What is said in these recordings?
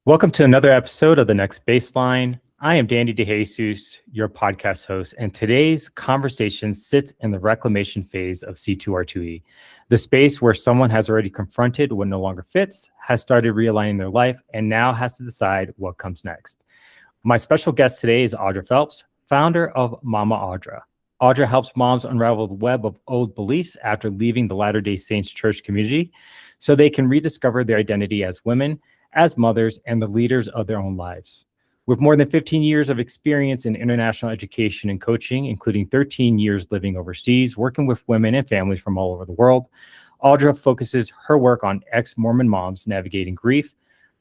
Welcome to another episode of The Next Baseline. I am Danny DeJesus, your podcast host, and today's conversation sits in the reclamation phase of C2R2E, the space where someone has already confronted what no longer fits, has started realigning their life, and now has to decide what comes next. My special guest today is Audra Phelps, founder of Mama Audra. Audra helps moms unravel the web of old beliefs after leaving the Latter-day Saints church community so they can rediscover their identity as women, as mothers, and the leaders of their own lives. With more than 15 years of experience in international education and coaching, including 13 years living overseas, working with women and families from all over the world, Audra focuses her work on ex-Mormon moms navigating grief,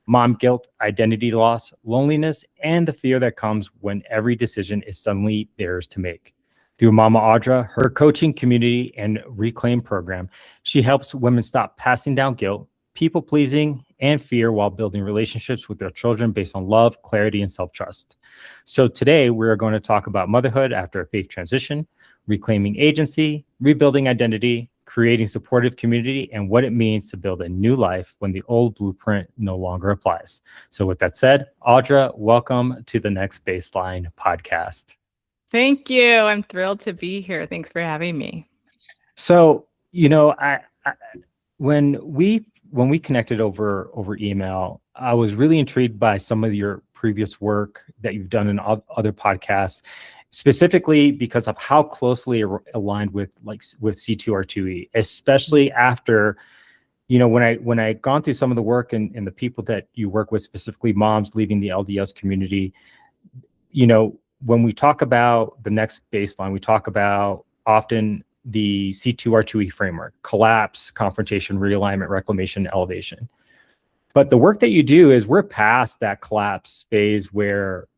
mom guilt, identity loss, loneliness, and the fear that comes when every decision is suddenly theirs to make. Through Mama Audra, her coaching community and Reclaim program, she helps women stop passing down guilt, people-pleasing, and fear while building relationships with their children based on love, clarity, and self-trust. So today, we're going to talk about motherhood after a faith transition, reclaiming agency, rebuilding identity, creating supportive community, and what it means to build a new life when the old blueprint no longer applies. So with that said, Audra, welcome to the Next Baseline podcast. Thank you. I'm thrilled to be here. Thanks for having me. So, when we connected over email, I was really intrigued by some of your previous work that you've done in other podcasts, specifically because of how closely aligned with C2R2E, especially after, when I gone through some of the work and the people that you work with, specifically moms leaving the LDS community, when we talk about the next baseline, we talk about often the C2R2E framework: collapse, confrontation, realignment, reclamation, elevation. But the work that you do is we're past that collapse phase where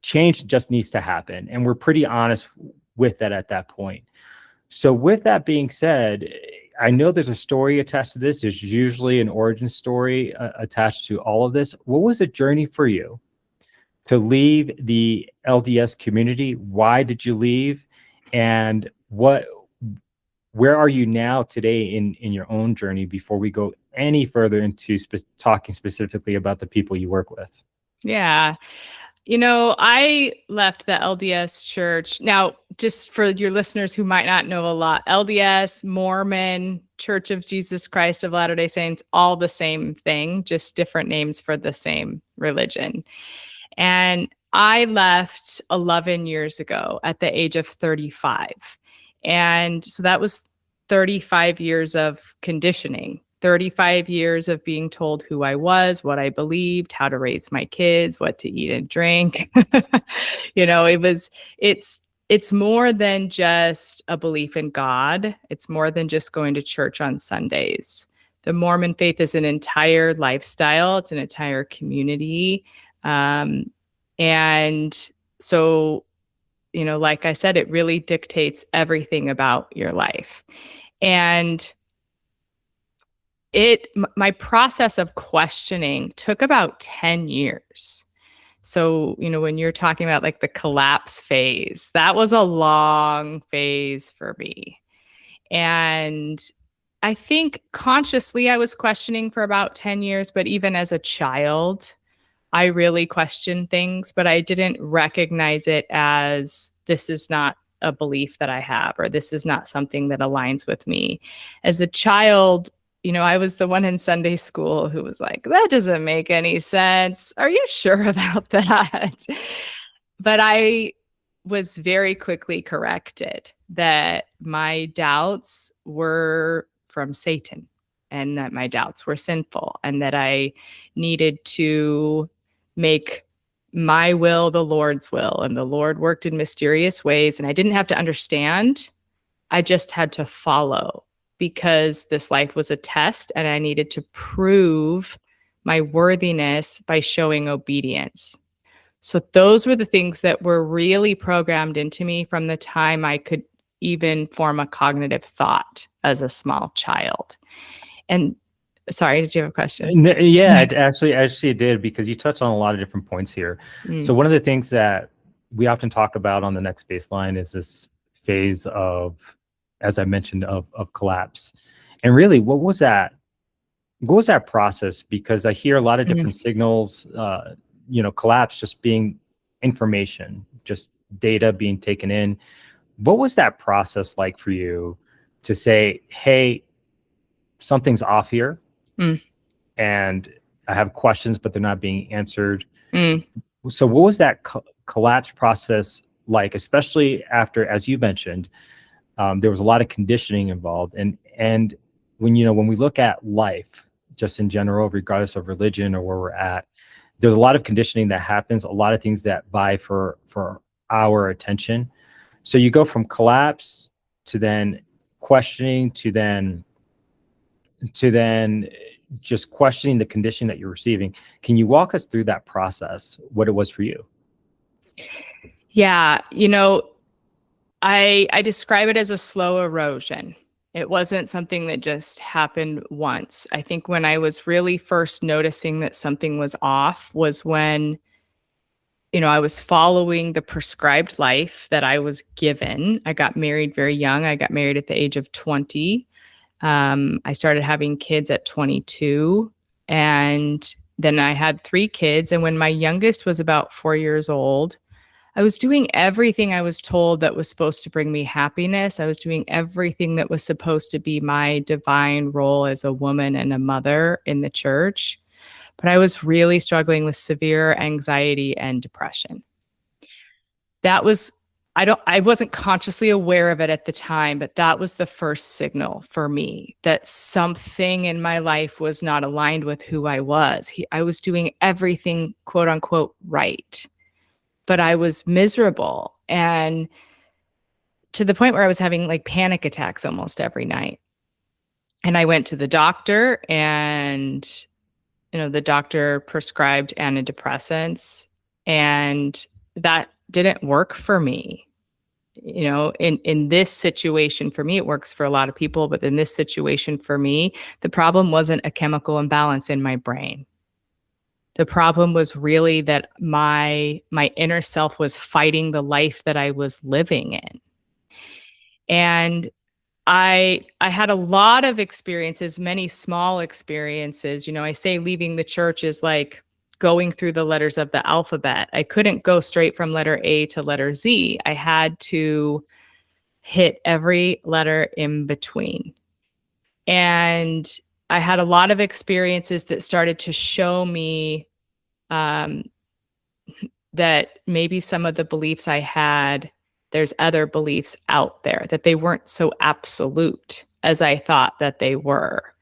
change just needs to happen. And we're pretty honest with that at that point. So with that being said, I know there's a story attached to this. There's usually an origin story attached to all of this. What was the journey for you to leave the LDS community? Why did you leave? And where are you now today in your own journey before we go any further into talking specifically about the people you work with? Yeah. I left the LDS church. Now, just for your listeners who might not know a lot, LDS, Mormon, Church of Jesus Christ of Latter-day Saints, all the same thing, just different names for the same religion. And I left 11 years ago at the age of 35. And so that was 35 years of conditioning, 35 years of being told who I was, what I believed, how to raise my kids, what to eat and drink. It's more than just a belief in God. It's more than just going to church on Sundays. The Mormon faith is an entire lifestyle. It's an entire community. And so, like I said, it really dictates everything about your life. And my process of questioning took about 10 years. So, when you're talking about like the collapse phase, that was a long phase for me. And I think consciously I was questioning for about 10 years, but even as a child, I really questioned things, but I didn't recognize it as this is not a belief that I have, or this is not something that aligns with me. As a child, I was the one in Sunday school who was like, that doesn't make any sense. Are you sure about that? But I was very quickly corrected that my doubts were from Satan, and that my doubts were sinful, and that I needed to make my will the Lord's will. And the Lord worked in mysterious ways, and I didn't have to understand. I just had to follow, because this life was a test and I needed to prove my worthiness by showing obedience. So those were the things that were really programmed into me from the time I could even form a cognitive thought as a small child. And sorry, did you have a question? Yeah, actually it did, because you touched on a lot of different points here. So one of the things that we often talk about on the next baseline is this phase of, as I mentioned, of collapse. And really, what was that what was that process? Because I hear a lot of different signals, collapse just being information, just data being taken in. What was that process like for you to say, hey, something's off here Mm. and I have questions, but they're not being answered? Mm. So what was that collapse process like, especially after, as you mentioned, there was a lot of conditioning involved. And when we look at life, just in general, regardless of religion or where we're at, there's a lot of conditioning that happens, a lot of things that vie for our attention. So you go from collapse to then questioning to then just questioning the condition that you're receiving. Can you walk us through that process, what it was for you? Yeah, I describe it as a slow erosion. It wasn't something that just happened once. I think when I was really first noticing that something was off was when, I was following the prescribed life that I was given. I got married very young. I got married at the age of 20. I started having kids at 22. And then I had 3 kids. And when my youngest was about 4 years old, I was doing everything I was told that was supposed to bring me happiness. I was doing everything that was supposed to be my divine role as a woman and a mother in the church. But I was really struggling with severe anxiety and depression. That was I wasn't consciously aware of it at the time, but that was the first signal for me that something in my life was not aligned with who I was. I was doing everything, quote unquote, right, but I was miserable, and to the point where I was having like panic attacks almost every night. And I went to the doctor, and the doctor prescribed antidepressants, and that didn't work for me. In this situation for me, it works for a lot of people, but in this situation for me, the problem wasn't a chemical imbalance in my brain. The problem was really that my inner self was fighting the life that I was living in. And I had a lot of experiences, many small experiences. I say leaving the church is like going through the letters of the alphabet. I couldn't go straight from letter A to letter Z. I had to hit every letter in between. And I had a lot of experiences that started to show me um, that maybe some of the beliefs I had, there's other beliefs out there, that they weren't so absolute as I thought that they were,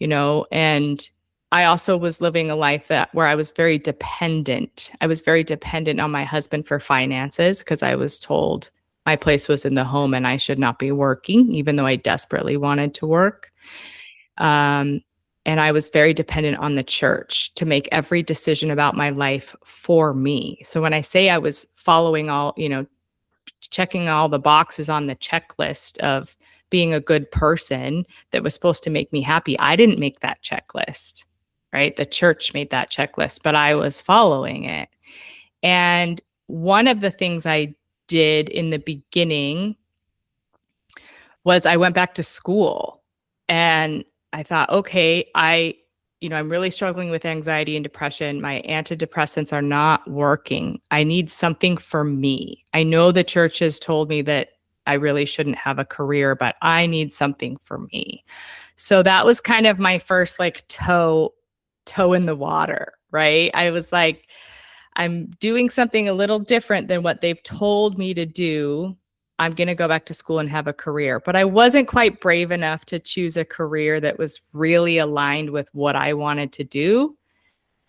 and I also was living a life where I was very dependent. I was very dependent on my husband for finances because I was told my place was in the home and I should not be working, even though I desperately wanted to work. And I was very dependent on the church to make every decision about my life for me. So when I say I was following checking all the boxes on the checklist of being a good person that was supposed to make me happy, I didn't make that checklist, right? The church made that checklist, but I was following it. And one of the things I did in the beginning was I went back to school, and I thought, okay, I'm really struggling with anxiety and depression. My antidepressants are not working. I need something for me. I know the church has told me that I really shouldn't have a career, but I need something for me. So that was kind of my first like toe in the water, right? I was like, I'm doing something a little different than what they've told me to do. I'm going to go back to school and have a career. But I wasn't quite brave enough to choose a career that was really aligned with what I wanted to do.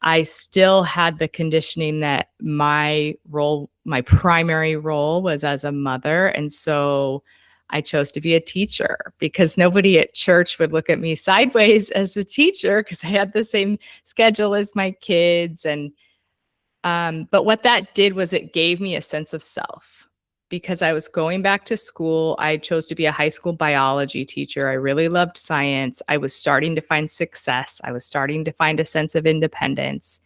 I still had the conditioning that my primary role was as a mother. And so I chose to be a teacher because nobody at church would look at me sideways as a teacher because I had the same schedule as my kids. But what that did was it gave me a sense of self. Because I was going back to school, I chose to be a high school biology teacher. I really loved science. I was starting to find success. I was starting to find a sense of independence.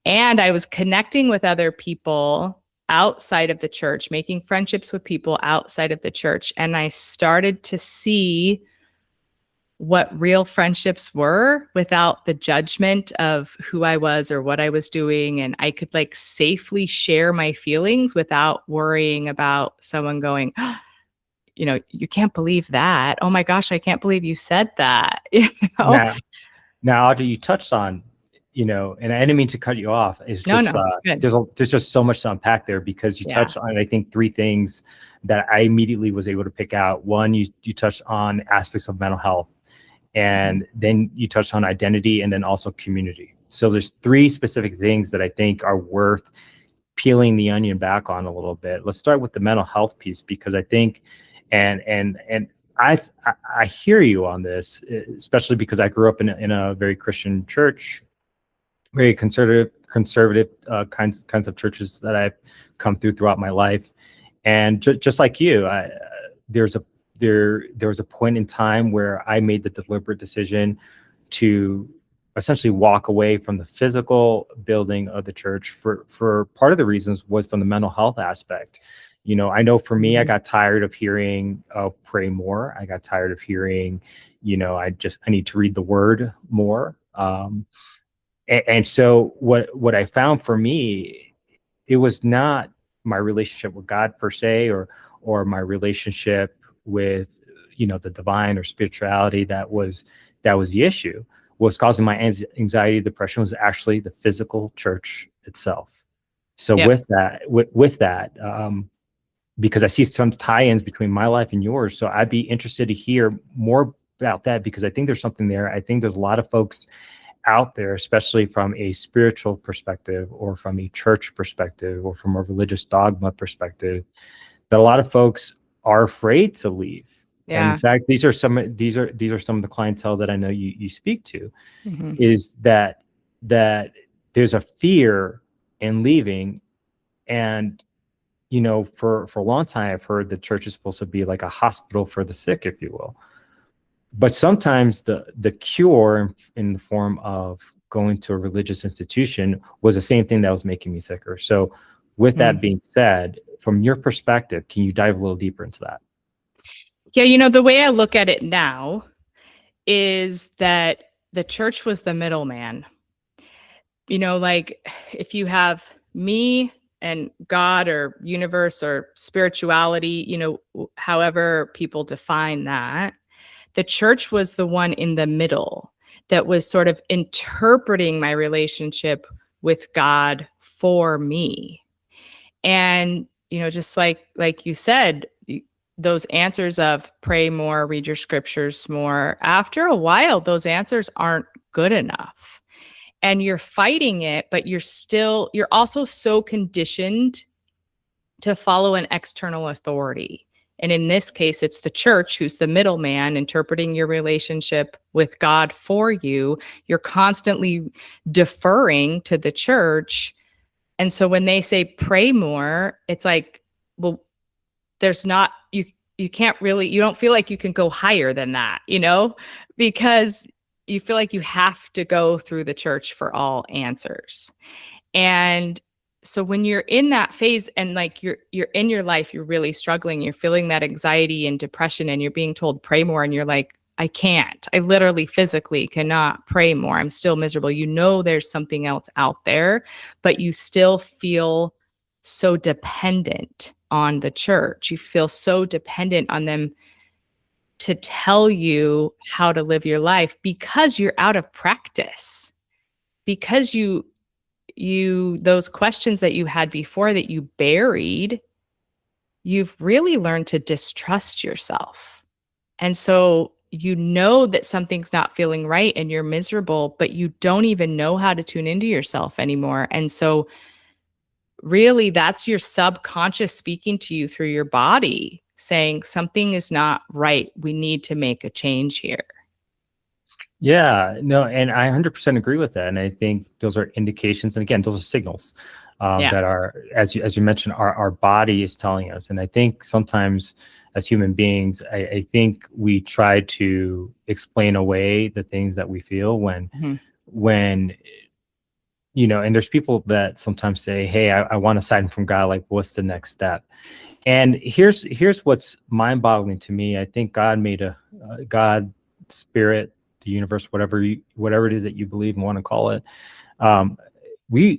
And I was connecting with other people outside of the church, making friendships with people outside of the church. And I started to see what real friendships were without the judgment of who I was or what I was doing. And I could like safely share my feelings without worrying about someone going, "Oh, you know, you can't believe that. Oh my gosh, I can't believe you said that." You know? Now, Audrey, you touched on, and I didn't mean to cut you off. It's No, just no, it's good. there's just so much to unpack there because you Yeah. touched on, I think, three things that I immediately was able to pick out. One, you touched on aspects of mental health, and then you touched on identity, and then also community. So there's three specific things that I think are worth peeling the onion back on a little bit. Let's start with the mental health piece because I think, and I hear you on this, especially because I grew up in a very Christian church, very conservative kinds of churches that I've come throughout my life, and just like you, there was a point in time where I made the deliberate decision to essentially walk away from the physical building of the church for part of the reasons was from the mental health aspect. I know for me, I got tired of hearing, pray more. I got tired of hearing, I need to read the word more. And so what I found for me, it was not my relationship with God per se, or my relationship with, the divine or spirituality that was the issue. What was causing my anxiety, depression was actually the physical church itself. So Yep. with that, because I see some tie-ins between my life and yours. So I'd be interested to hear more about that because I think there's something there. I think there's a lot of folks out there, especially from a spiritual perspective or from a church perspective or from a religious dogma perspective, that a lot of folks are afraid to leave. Yeah. And in fact, these are some of the clientele that I know you speak to, is that there's a fear in leaving. And for a long time, I've heard the church is supposed to be like a hospital for the sick, if you will. But sometimes the cure in the form of going to a religious institution was the same thing that was making me sicker. So with that being said, from your perspective, can you dive a little deeper into that? Yeah, the way I look at it now is that the church was the middleman. Like if you have me and God or universe or spirituality, however people define that, the church was the one in the middle that was sort of interpreting my relationship with God for me. And, just like you said, those answers of pray more, read your scriptures more, after a while, those answers aren't good enough. And you're fighting it, but you're also so conditioned to follow an external authority. And in this case, it's the church who's the middleman interpreting your relationship with God for you. You're constantly deferring to the church. And so when they say pray more, it's like, well, there's not, you don't feel like you can go higher than that, because you feel like you have to go through the church for all answers. And so when you're in that phase and like you're in your life, you're really struggling, you're feeling that anxiety and depression and you're being told pray more and you're like, I can't. I literally physically cannot pray more. I'm still miserable. There's something else out there, but you still feel so dependent on the church. You feel so dependent on them to tell you how to live your life because you're out of practice, because those questions that you had before that you buried, you've really learned to distrust yourself. And so that something's not feeling right and you're miserable, but you don't even know how to tune into yourself anymore. And so really that's your subconscious speaking to you through your body saying something is not right. We need to make a change here. Yeah, no, and I 100% agree with that. And I think those are indications. And again, those are signals that are, as you mentioned, our body is telling us. And I think sometimes as human beings, I think we try to explain away the things that we feel when, and there's people that sometimes say, hey, I want a sign from God. Like, what's the next step? And here's what's mind-boggling to me. I think God spirit, the universe, whatever it is that you believe and want to call it. We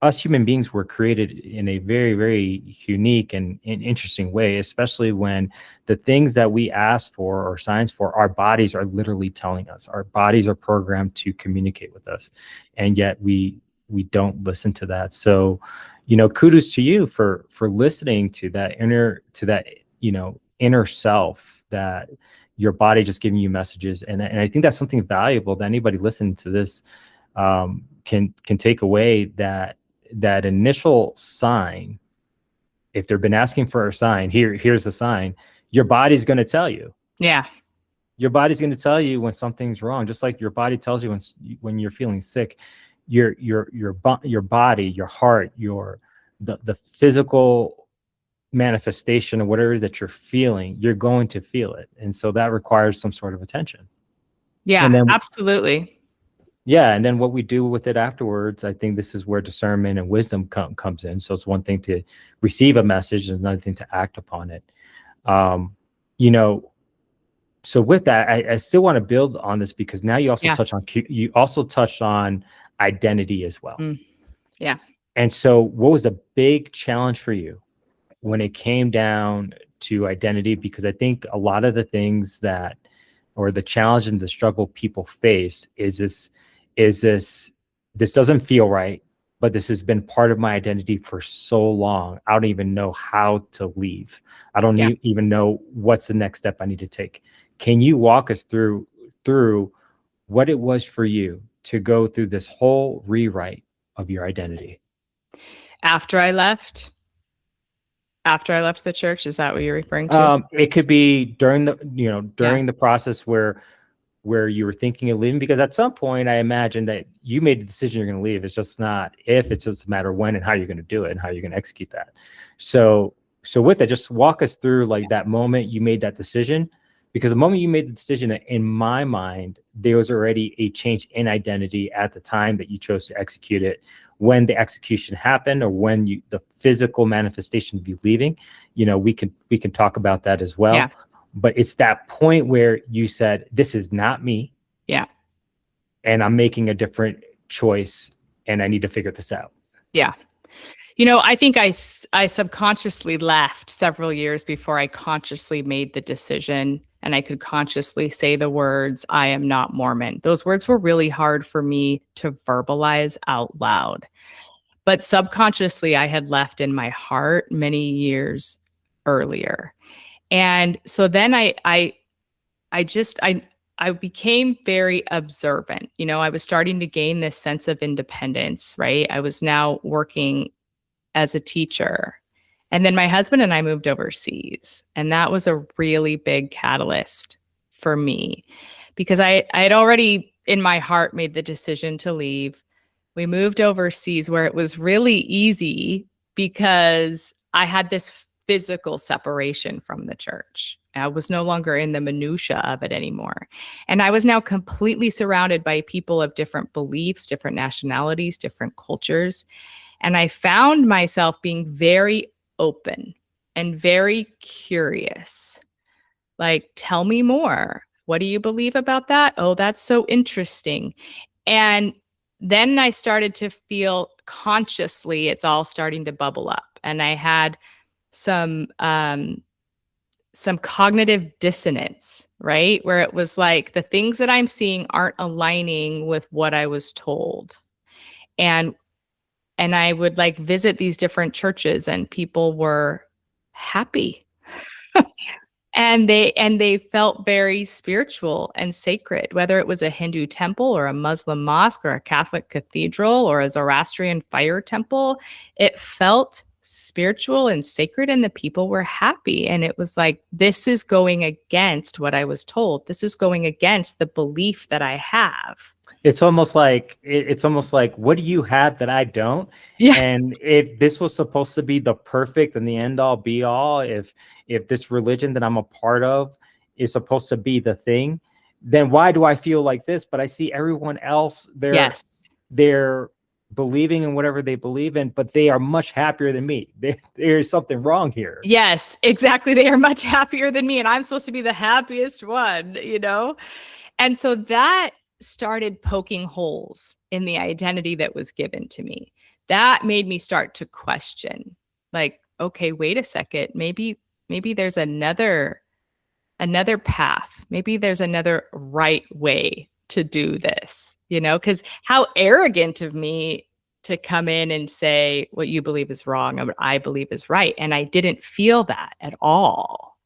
us human beings were created in a very, very unique and interesting way, especially when the things that we ask for or signs for, our bodies are literally telling us. Our bodies are programmed to communicate with us, and yet we don't listen to that. So, kudos to you for listening to that inner self, that your body just giving you messages. And I think that's something valuable that anybody listening to this can take away, that initial sign. If they've been asking for a sign, here's a sign. Your body's going to tell you. Yeah. Your body's going to tell you when something's wrong, just like your body tells you when you're feeling sick. Your body, your heart, the physical manifestation of whatever it is that you're feeling, you're going to feel it. And so that requires some sort of attention. Yeah, and then, absolutely. Yeah. And then what we do with it afterwards, I think this is where discernment and wisdom comes in. So it's one thing to receive a message and another thing to act upon it. So with that, I still want to build on this, because now you also touched on identity as well. Yeah. And so what was the big challenge for you when it came down to identity? Because I think a lot of the things or the challenge and the struggle people face is this doesn't feel right, but this has been part of my identity for so long. I don't even know how to leave. I don't even know what's the next step I need to take. Can you walk us through what it was for you to go through this whole rewrite of your identity? After I left the church, is that what you're referring to? It could be during the process where you were thinking of leaving, because at some point I imagine that you made the decision you're going to leave. It's just not if, it's just a matter of when and how you're going to do it and how you're going to execute that. So with that, just walk us through like that moment you made that decision, because the moment you made the decision, in my mind, there was already a change in identity at the time that you chose to execute it. When the execution happened, or when the physical manifestation of you leaving, we can talk about that as well. Yeah. But it's that point where you said, this is not me. Yeah. And I'm making a different choice, and I need to figure this out. Yeah. I think I subconsciously left several years before I consciously made the decision, and I could consciously say the words, I am not Mormon. Those words were really hard for me to verbalize out loud. But subconsciously, I had left in my heart many years earlier. And so then I became very observant. I was starting to gain this sense of independence, right? I was now working as a teacher. And then my husband and I moved overseas. And that was a really big catalyst for me, because I had already in my heart made the decision to leave. We moved overseas, where it was really easy because I had this physical separation from the church. I was no longer in the minutia of it anymore. And I was now completely surrounded by people of different beliefs, different nationalities, different cultures. And I found myself being very open and very curious. Like, tell me more. What do you believe about that? Oh, that's so interesting. And then I started to feel consciously it's all starting to bubble up. And I had some cognitive dissonance, right? Where it was like the things that I'm seeing aren't aligning with what I was told. And I would like visit these different churches, and people were happy. And they felt very spiritual and sacred, whether it was a Hindu temple or a Muslim mosque or a Catholic cathedral or a Zoroastrian fire temple. It felt spiritual and sacred, and the people were happy. And it was like, this is going against what I was told. This is going against the belief that I have. It's almost like what do you have that I don't? Yeah. And if this was supposed to be the perfect and the end all be all, if this religion that I'm a part of is supposed to be the thing, then why do I feel like this? But I see everyone else, they're believing in whatever they believe in, but they are much happier than me. There's something wrong here. Yes, exactly. They are much happier than me, and I'm supposed to be the happiest one, you know? And so that started poking holes in the identity that was given to me. That made me start to question, like, okay, wait a second, maybe there's another path. Maybe there's another right way to do this, you know? Because how arrogant of me to come in and say what you believe is wrong and what I believe is right. And I didn't feel that at all.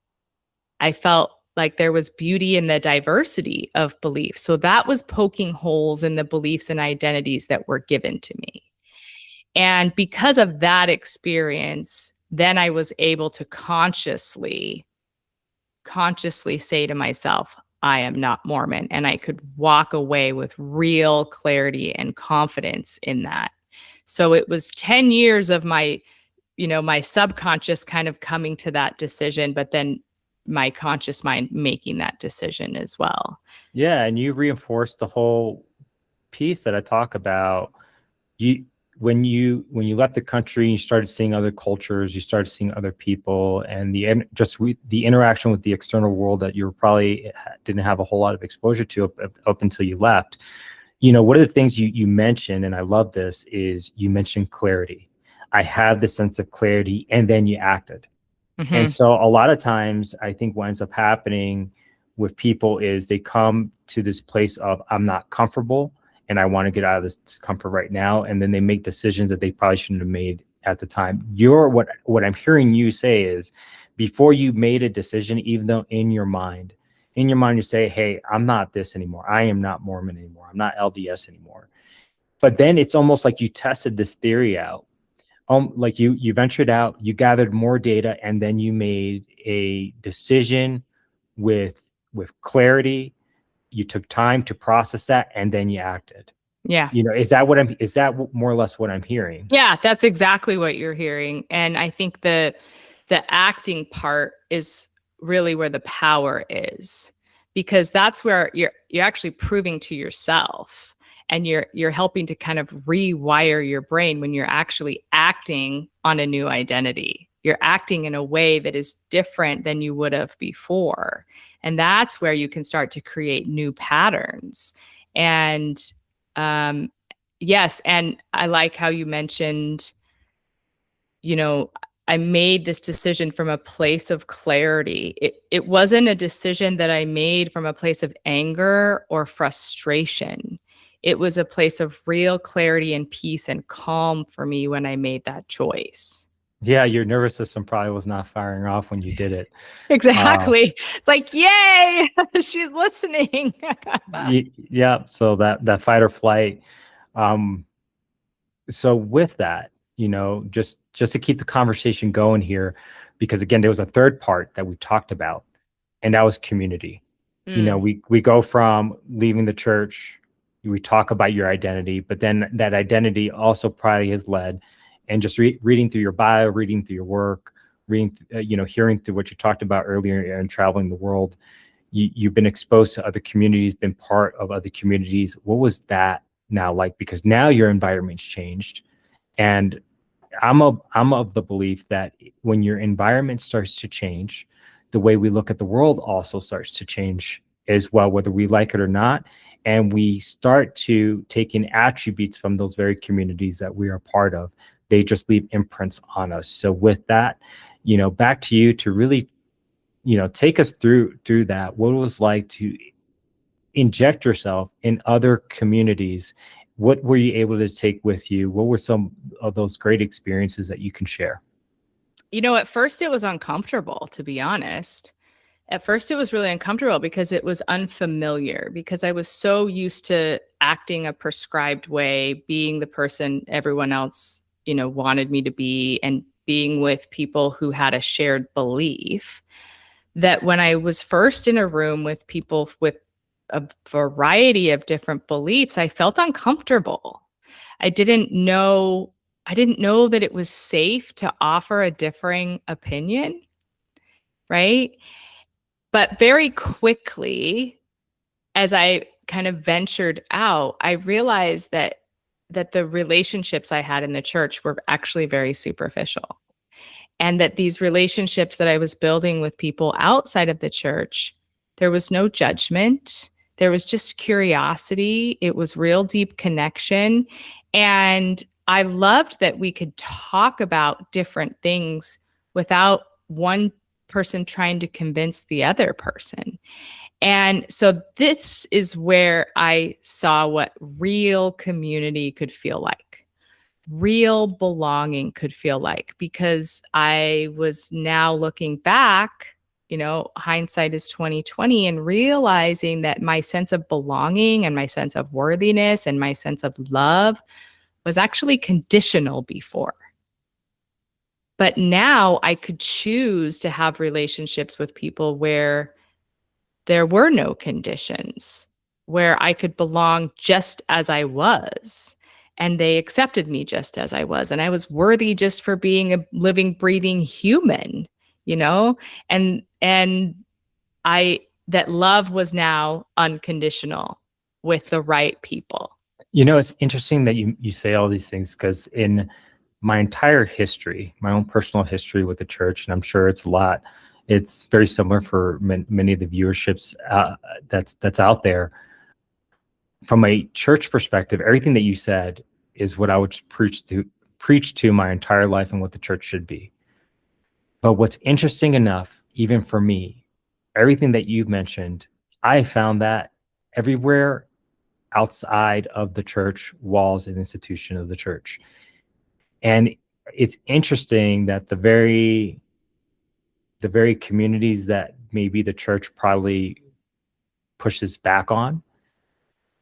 I felt like there was beauty in the diversity of beliefs. So that was poking holes in the beliefs and identities that were given to me. And because of that experience, then I was able to consciously say to myself, I am not Mormon. And I could walk away with real clarity and confidence in that. So it was 10 years of my subconscious kind of coming to that decision, but then my conscious mind making that decision as well. Yeah, and you reinforced the whole piece that I talk about. You when you left the country, you started seeing other cultures, you started seeing other people, and the interaction with the external world that you probably didn't have a whole lot of exposure to up until you left. One of the things you mentioned, and I love this, is you mentioned clarity. I have the sense of clarity, and then you acted. And so a lot of times, I think what ends up happening with people is they come to this place of, I'm not comfortable and I want to get out of this discomfort right now. And then they make decisions that they probably shouldn't have made at the time. What I'm hearing you say is, before you made a decision, even though in your mind you say, hey, I'm not this anymore. I am not Mormon anymore. I'm not LDS anymore. But then it's almost like you tested this theory out. Like you ventured out, you gathered more data, and then you made a decision with clarity. You took time to process that, and then you acted. Yeah. Is that more or less what I'm hearing? Yeah, that's exactly what you're hearing. And I think the acting part is really where the power is, because that's where you're actually proving to yourself, and you're helping to kind of rewire your brain when you're actually acting on a new identity. You're acting in a way that is different than you would have before. And that's where you can start to create new patterns. And yes, and I like how you mentioned, I made this decision from a place of clarity. It wasn't a decision that I made from a place of anger or frustration. It was a place of real clarity and peace and calm for me when I made that choice. Yeah, your nervous system probably was not firing off when you did it. Exactly. It's like, yay, she's listening. Yeah. So that fight or flight. So with that, just to keep the conversation going here, because again, there was a third part that we talked about, and that was community. We go from leaving the church, we talk about your identity, but then that identity also probably has led, and just reading through your bio, reading through your work, reading, hearing through what you talked about earlier and traveling the world, you've been exposed to other communities, been part of other communities. What was that now like? Because now your environment's changed, and I'm of the belief that when your environment starts to change, the way we look at the world also starts to change as well, whether we like it or not. And we start to take in attributes from those very communities that we are part of. They just leave imprints on us. So with that, back to you to really, take us through that, what it was like to inject yourself in other communities. What were you able to take with you? What were some of those great experiences that you can share? At first it was uncomfortable, to be honest. At first, it was really uncomfortable because it was unfamiliar, because I was so used to acting a prescribed way, being the person everyone else, wanted me to be, and being with people who had a shared belief, that when I was first in a room with people with a variety of different beliefs, I felt uncomfortable. I didn't know that it was safe to offer a differing opinion, right? But very quickly, as I kind of ventured out, I realized that the relationships I had in the church were actually very superficial. And that these relationships that I was building with people outside of the church, there was no judgment. There was just curiosity. It was real deep connection. And I loved that we could talk about different things without one person trying to convince the other person. And so this is where I saw what real community could feel like, real belonging could feel like, because I was now looking back, hindsight is 2020, and realizing that my sense of belonging and my sense of worthiness and my sense of love was actually conditional before. But now I could choose to have relationships with people where there were no conditions, where I could belong just as I was. And they accepted me just as I was. And I was worthy just for being a living, breathing human, and that love was now unconditional with the right people. It's interesting that you say all these things, because in my entire history, my own personal history with the church, and I'm sure it's a lot, it's very similar for many of the viewerships that's out there. From a church perspective, everything that you said is what I would preach to my entire life and what the church should be. But what's interesting enough, even for me, everything that you've mentioned, I found that everywhere outside of the church walls and institution of the church. And it's interesting that the very communities that maybe the church probably pushes back on,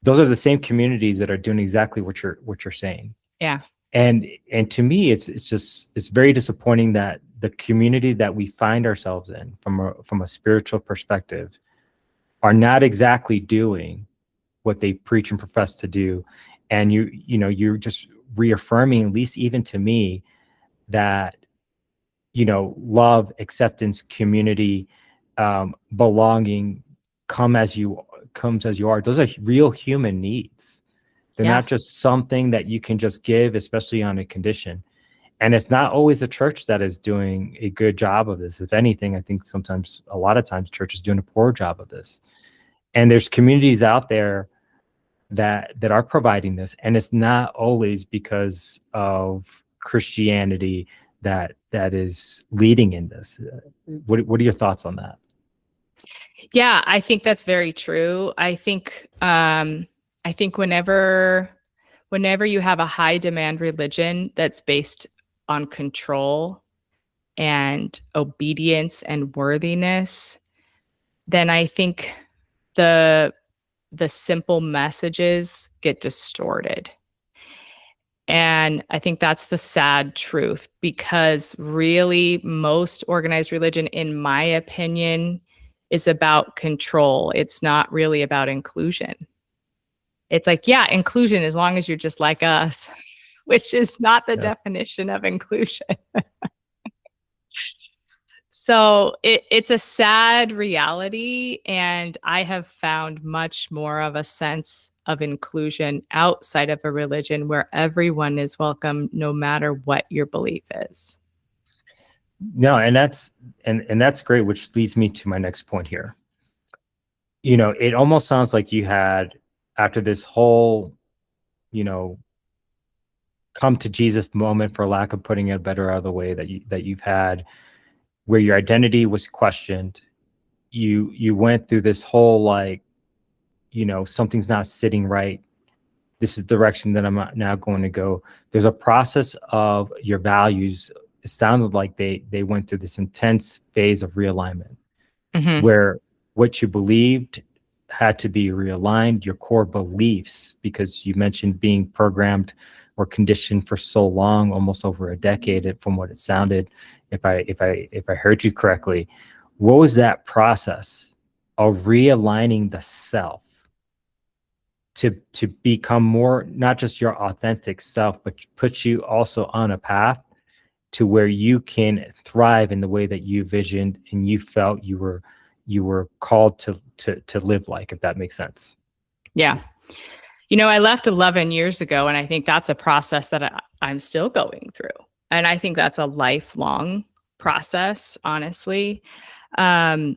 those are the same communities that are doing exactly what you're saying. Yeah. And to me, it's very disappointing that the community that we find ourselves in from a spiritual perspective are not exactly doing what they preach and profess to do. And you're just reaffirming, at least even to me, that love, acceptance, community, belonging comes as you are. Those are real human needs. They're not just something that you can just give, especially on a condition. And it's not always the church that is doing a good job of this. If anything, I think a lot of times church is doing a poor job of this. And there's communities out there that are providing this, and it's not always because of Christianity that is leading in this. What are your thoughts on that? Yeah, I think that's very true. I think whenever you have a high demand religion that's based on control and obedience and worthiness, then I think the simple messages get distorted. And I think that's the sad truth, because really most organized religion, in my opinion, is about control. It's not really about inclusion. It's like, yeah, inclusion as long as you're just like us, which is not the definition of inclusion. So it's a sad reality. And I have found much more of a sense of inclusion outside of a religion where everyone is welcome, no matter what your belief is. No, and that's great, which leads me to my next point here. It almost sounds like you had, after this whole, come to Jesus moment, for lack of putting it better out of the way, that you've had, where your identity was questioned. You went through this whole, something's not sitting right. This is the direction that I'm now going to go. There's a process of your values. It sounded like they went through this intense phase of realignment, where what you believed had to be realigned, your core beliefs, because you mentioned being programmed or conditioned for so long, almost over a decade, from what it sounded, if I heard you correctly. What was that process of realigning the self to become more, not just your authentic self, but put you also on a path to where you can thrive in the way that you visioned and you felt you were called to live like, if that makes sense? Yeah. I left 11 years ago, and I think that's a process that I'm still going through. And I think that's a lifelong process, honestly. Um,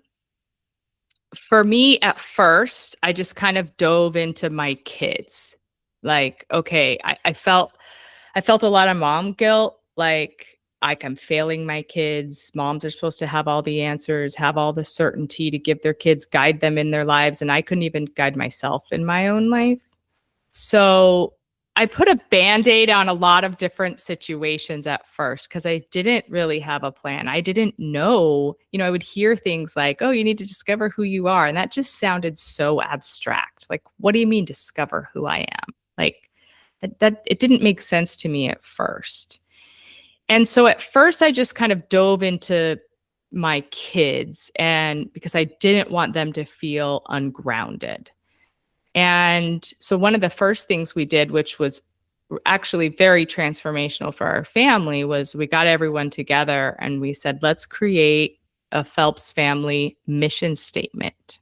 for me, at first, I just kind of dove into my kids. Like, okay, I felt a lot of mom guilt, like I'm failing my kids. Moms are supposed to have all the answers, have all the certainty to give their kids, guide them in their lives, and I couldn't even guide myself in my own life. So I put a band-aid on a lot of different situations at first because I didn't really have a plan. I didn't know, I would hear things like, oh, you need to discover who you are. And that just sounded so abstract. Like, what do you mean discover who I am? Like that it didn't make sense to me at first. And so at first I just kind of dove into my kids, and because I didn't want them to feel ungrounded. And so one of the first things we did, which was actually very transformational for our family, was we got everyone together and we said, let's create a Phelps family mission statement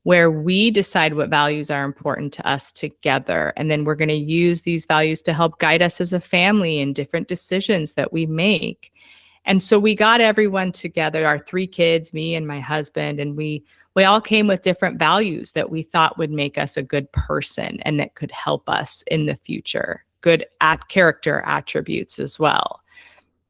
where we decide what values are important to us together. And then we're going to use these values to help guide us as a family in different decisions that we make. And so we got everyone together, our 3 kids, me and my husband, and we all came with different values that we thought would make us a good person and that could help us in the future, good character attributes as well.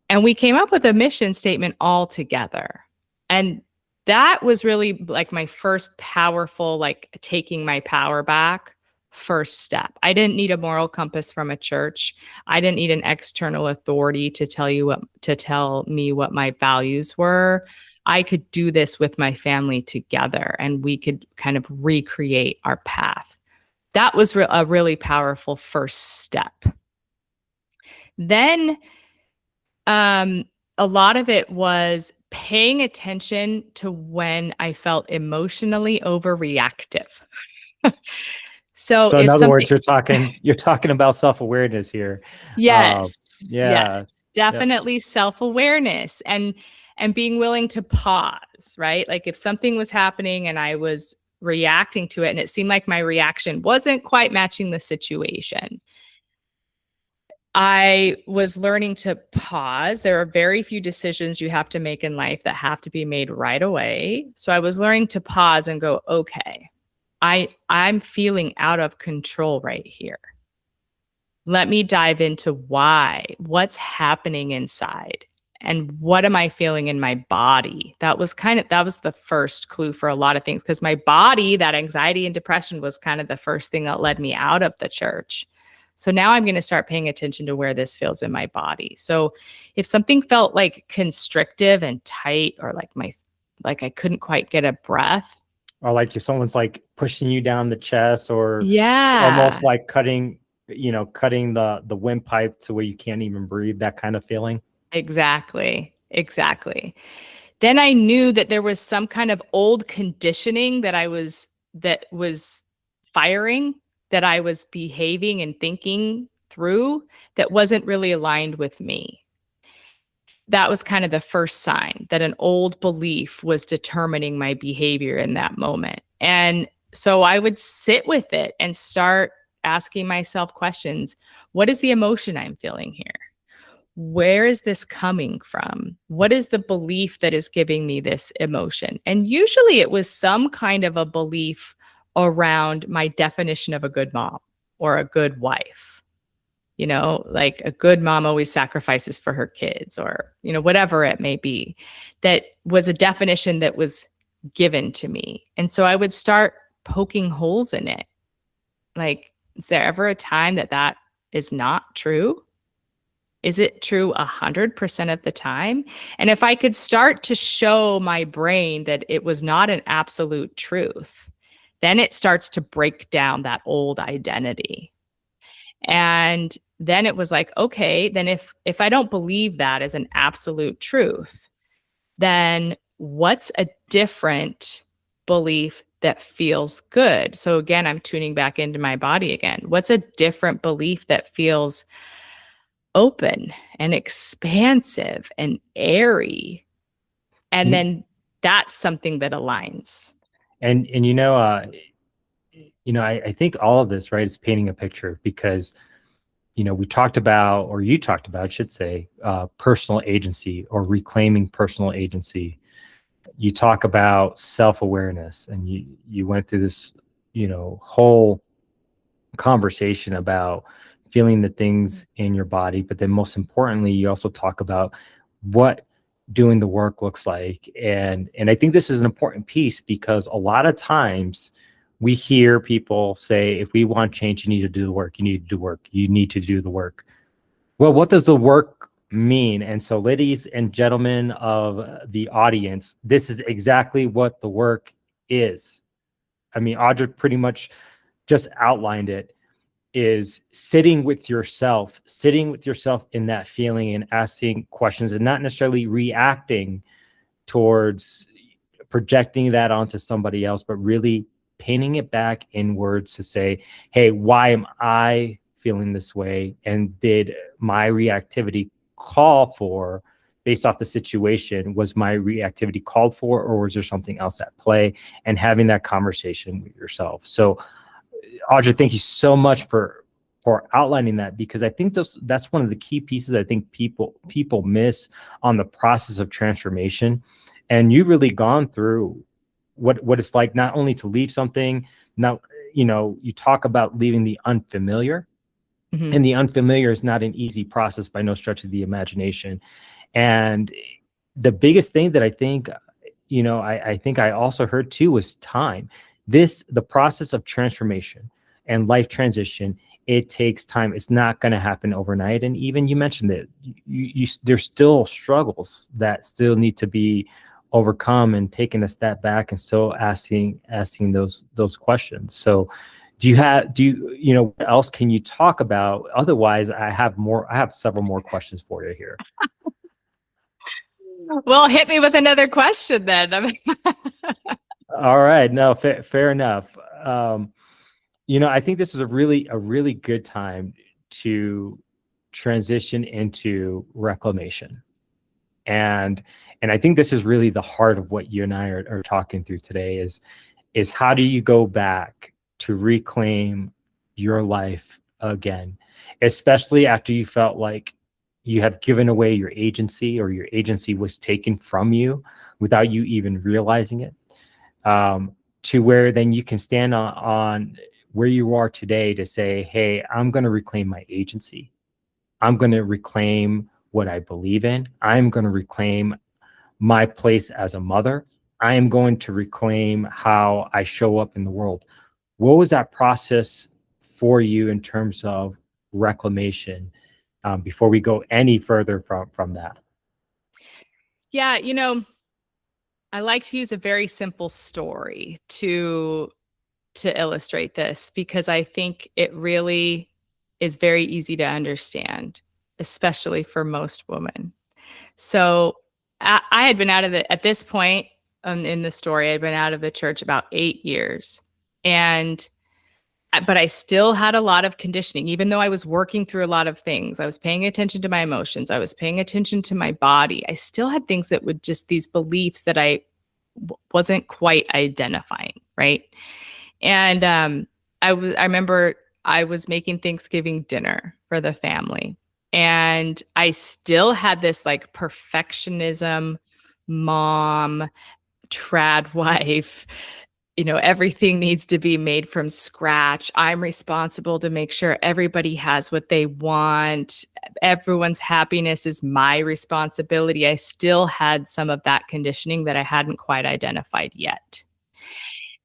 And we came up with a mission statement all together. And that was really like my first powerful, like taking my power back first step. I didn't need a moral compass from a church. I didn't need an external authority to tell me what my values were. I could do this with my family together, and we could kind of recreate our path. That was a really powerful first step. Then a lot of it was paying attention to when I felt emotionally overreactive. So in other words, you're talking about self-awareness here. Yes. Yeah. Yes. Definitely self-awareness and being willing to pause, right? Like if something was happening and I was reacting to it and it seemed like my reaction wasn't quite matching the situation, I was learning to pause. There are very few decisions you have to make in life that have to be made right away. So I was learning to pause and go, okay, I'm feeling out of control right here. Let me dive into what's happening inside, and what am I feeling in my body? That was the first clue for a lot of things, because my body, that anxiety and depression was kind of the first thing that led me out of the church. So now I'm going to start paying attention to where this feels in my body. So if something felt like constrictive and tight, or like I couldn't quite get a breath, or like if someone's like pushing you down the chest, or yeah, almost like cutting the windpipe to where you can't even breathe, that kind of feeling. Exactly. Then I knew that there was some kind of old conditioning that was firing, that I was behaving and thinking through, that wasn't really aligned with me. That was kind of the first sign that an old belief was determining my behavior in that moment. And so I would sit with it and start asking myself questions. What is the emotion I'm feeling here? Where is this coming from? What is the belief that is giving me this emotion? And usually it was some kind of a belief around my definition of a good mom or a good wife. Like a good mom always sacrifices for her kids, or, whatever it may be. That was a definition that was given to me. And so I would start poking holes in it. Like, is there ever a time that is not true? Is it true 100% of the time? And if I could start to show my brain that it was not an absolute truth, then it starts to break down that old identity. And then it was like, okay, then if I don't believe that as an absolute truth, then what's a different belief that feels good? So again, I'm tuning back into my body again. What's a different belief that feels open and expansive and airy? And then that's something that aligns. And I think all of this, right, is painting a picture because, we talked about, or you talked about, I should say, personal agency or reclaiming personal agency. You talk about self-awareness, and you went through this, whole conversation about feeling the things in your body, but then most importantly, you also talk about what doing the work looks like. And I think this is an important piece because a lot of times we hear people say, if we want change, you need to do the work, you need to do work, you need to do the work. Well, what does the work mean? And so, ladies and gentlemen of the audience, this is exactly what the work is. I mean, Audra pretty much just outlined it. Is sitting with yourself in that feeling and asking questions and not necessarily reacting towards projecting that onto somebody else, but really painting it back in words to say, hey, why am I feeling this way? And did my reactivity call for, based off the situation, was my reactivity called for, or was there something else at play? And having that conversation with yourself. So Audra, thank you so much for outlining that, because I think that's one of the key pieces I think people miss on the process of transformation. And you've really gone through what it's like not only to leave something. Now, you talk about leaving the unfamiliar, and the unfamiliar is not an easy process by no stretch of the imagination. And the biggest thing that I think, I think I also heard too was time. The process of transformation and life transition, it takes time. It's not going to happen overnight. And even you mentioned that there's still struggles that still need to be overcome, and taking a step back and still asking those questions. So what else can you talk about? Otherwise, I have several more questions for you here. Well, hit me with another question then. All right. No, fair enough. I think this is a really good time to transition into reclamation. And I think this is really the heart of what you and I are talking through today is how do you go back to reclaim your life again, especially after you felt like you have given away your agency, or your agency was taken from you without you even realizing it, to where then you can stand on where you are today to say, hey, I'm going to reclaim my agency. I'm going to reclaim what I believe in. I'm going to reclaim my place as a mother. I am going to reclaim how I show up in the world. What was that process for you in terms of reclamation, before we go any further from that? Yeah, I like to use a very simple story to illustrate this, because I think it really is very easy to understand, especially for most women. So I had been out of it at this point, in the story. I'd been out of the church about 8 years, but I still had a lot of conditioning, even though I was working through a lot of things. I was paying attention to my emotions. I was paying attention to my body. I still had things that would just these beliefs that I wasn't quite identifying. Right. And I remember I was making Thanksgiving dinner for the family, and I still had this like perfectionism, mom, trad wife, everything needs to be made from scratch. I'm responsible to make sure everybody has what they want. Everyone's happiness is my responsibility. I still had some of that conditioning that I hadn't quite identified yet.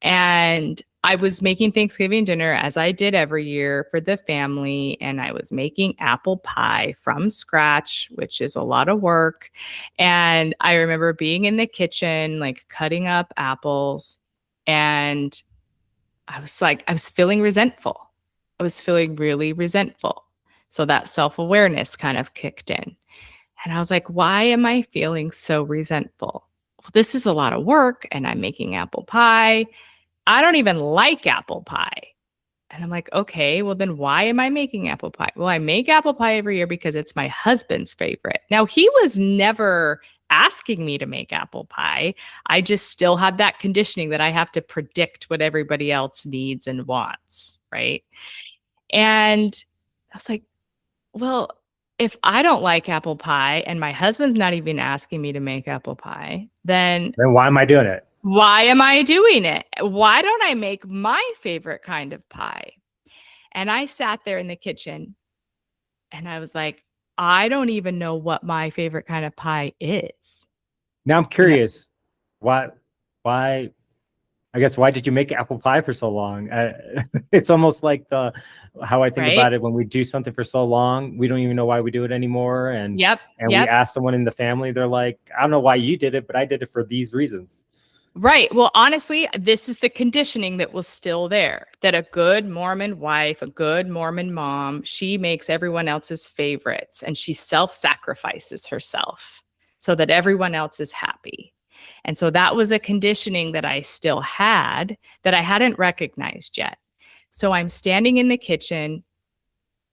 And I was making Thanksgiving dinner, as I did every year, for the family. And I was making apple pie from scratch, which is a lot of work. And I remember being in the kitchen, like cutting up apples. And I was feeling resentful. I was feeling really resentful. So that self-awareness kind of kicked in. And I was like, why am I feeling so resentful? Well, this is a lot of work, and I'm making apple pie. I don't even like apple pie. And I'm like, okay, well then why am I making apple pie? Well, I make apple pie every year because it's my husband's favorite. Now, he was never asking me to make apple pie. I just still had that conditioning that I have to predict what everybody else needs and wants, right? And I was like, well, if I don't like apple pie and my husband's not even asking me to make apple pie, then Then why am I doing it? why am I doing it? Why don't I make my favorite kind of pie? And I sat there in the kitchen and I was like, I don't even know what my favorite kind of pie is. Now I'm You know, curious, why I guess why did you make apple pie for so long? It's almost like the how I think right? about it when we do something for so long, we don't even know why we do it anymore. Yep. And we Yep. ask someone in the family, they're like, I don't know why you did it, but I did it for these reasons. Right. Well, honestly, this is the conditioning that was still there, that a good Mormon wife, a good Mormon mom, she makes everyone else's favorites and she self-sacrifices herself so that everyone else is happy. And so that was a conditioning that I still had that I hadn't recognized yet. So I'm standing in the kitchen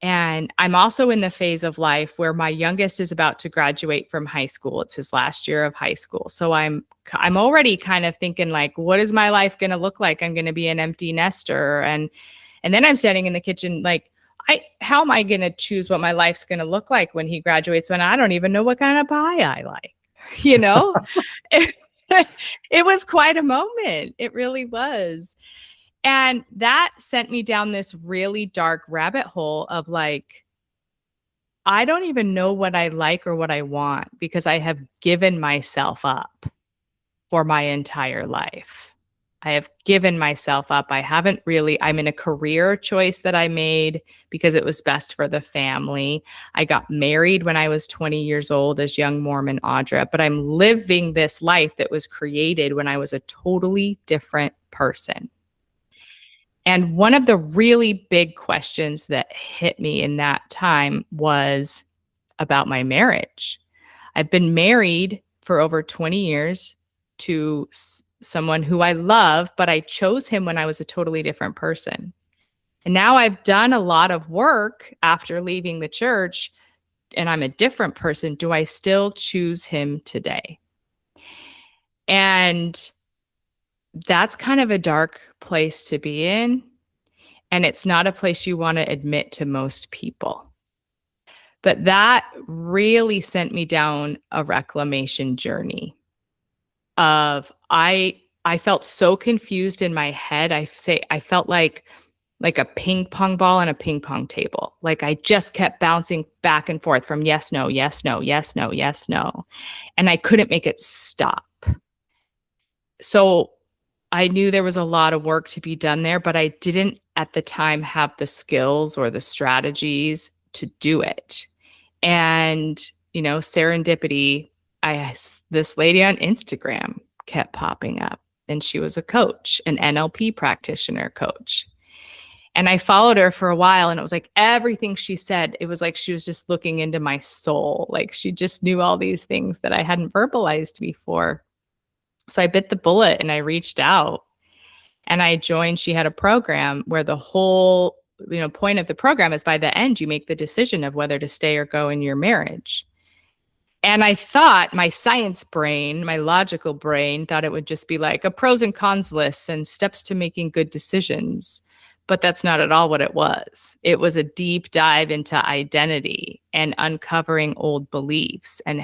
and I'm also in the phase of life where my youngest is about to graduate from high school. It's his last year of high school. So I'm already kind of thinking like, what is my life going to look like? I'm going to be an empty nester. And then I'm standing in the kitchen like, how am I going to choose what my life's going to look like when he graduates when I don't even know what kind of pie I like? You know? It was quite a moment. It really was. And that sent me down this really dark rabbit hole of like, I don't even know what I like or what I want because I have given myself up for my entire life. I have given myself up. I'm in a career choice that I made because it was best for the family. I got married when I was 20 years old as young Mormon Audra, but I'm living this life that was created when I was a totally different person. And one of the really big questions that hit me in that time was about my marriage. I've been married for over 20 years to someone who I love, but I chose him when I was a totally different person. And now I've done a lot of work after leaving the church and I'm a different person. Do I still choose him today? And that's kind of a dark place to be in. And it's not a place you want to admit to most people. But that really sent me down a reclamation journey of I felt so confused in my head. I felt like a ping pong ball on a ping pong table. Like I just kept bouncing back and forth from yes, no, yes, no, yes, no, yes, no. And I couldn't make it stop. So I knew there was a lot of work to be done there, but I didn't at the time have the skills or the strategies to do it. And, serendipity, this lady on Instagram kept popping up and she was a coach, an NLP practitioner coach. And I followed her for a while and it was like everything she said, it was like she was just looking into my soul. Like she just knew all these things that I hadn't verbalized before. So I bit the bullet and I reached out and I joined. She had a program where the whole, point of the program is by the end, you make the decision of whether to stay or go in your marriage. And I thought my science brain, my logical brain, thought it would just be like a pros and cons list and steps to making good decisions. But that's not at all what it was. It was a deep dive into identity and uncovering old beliefs and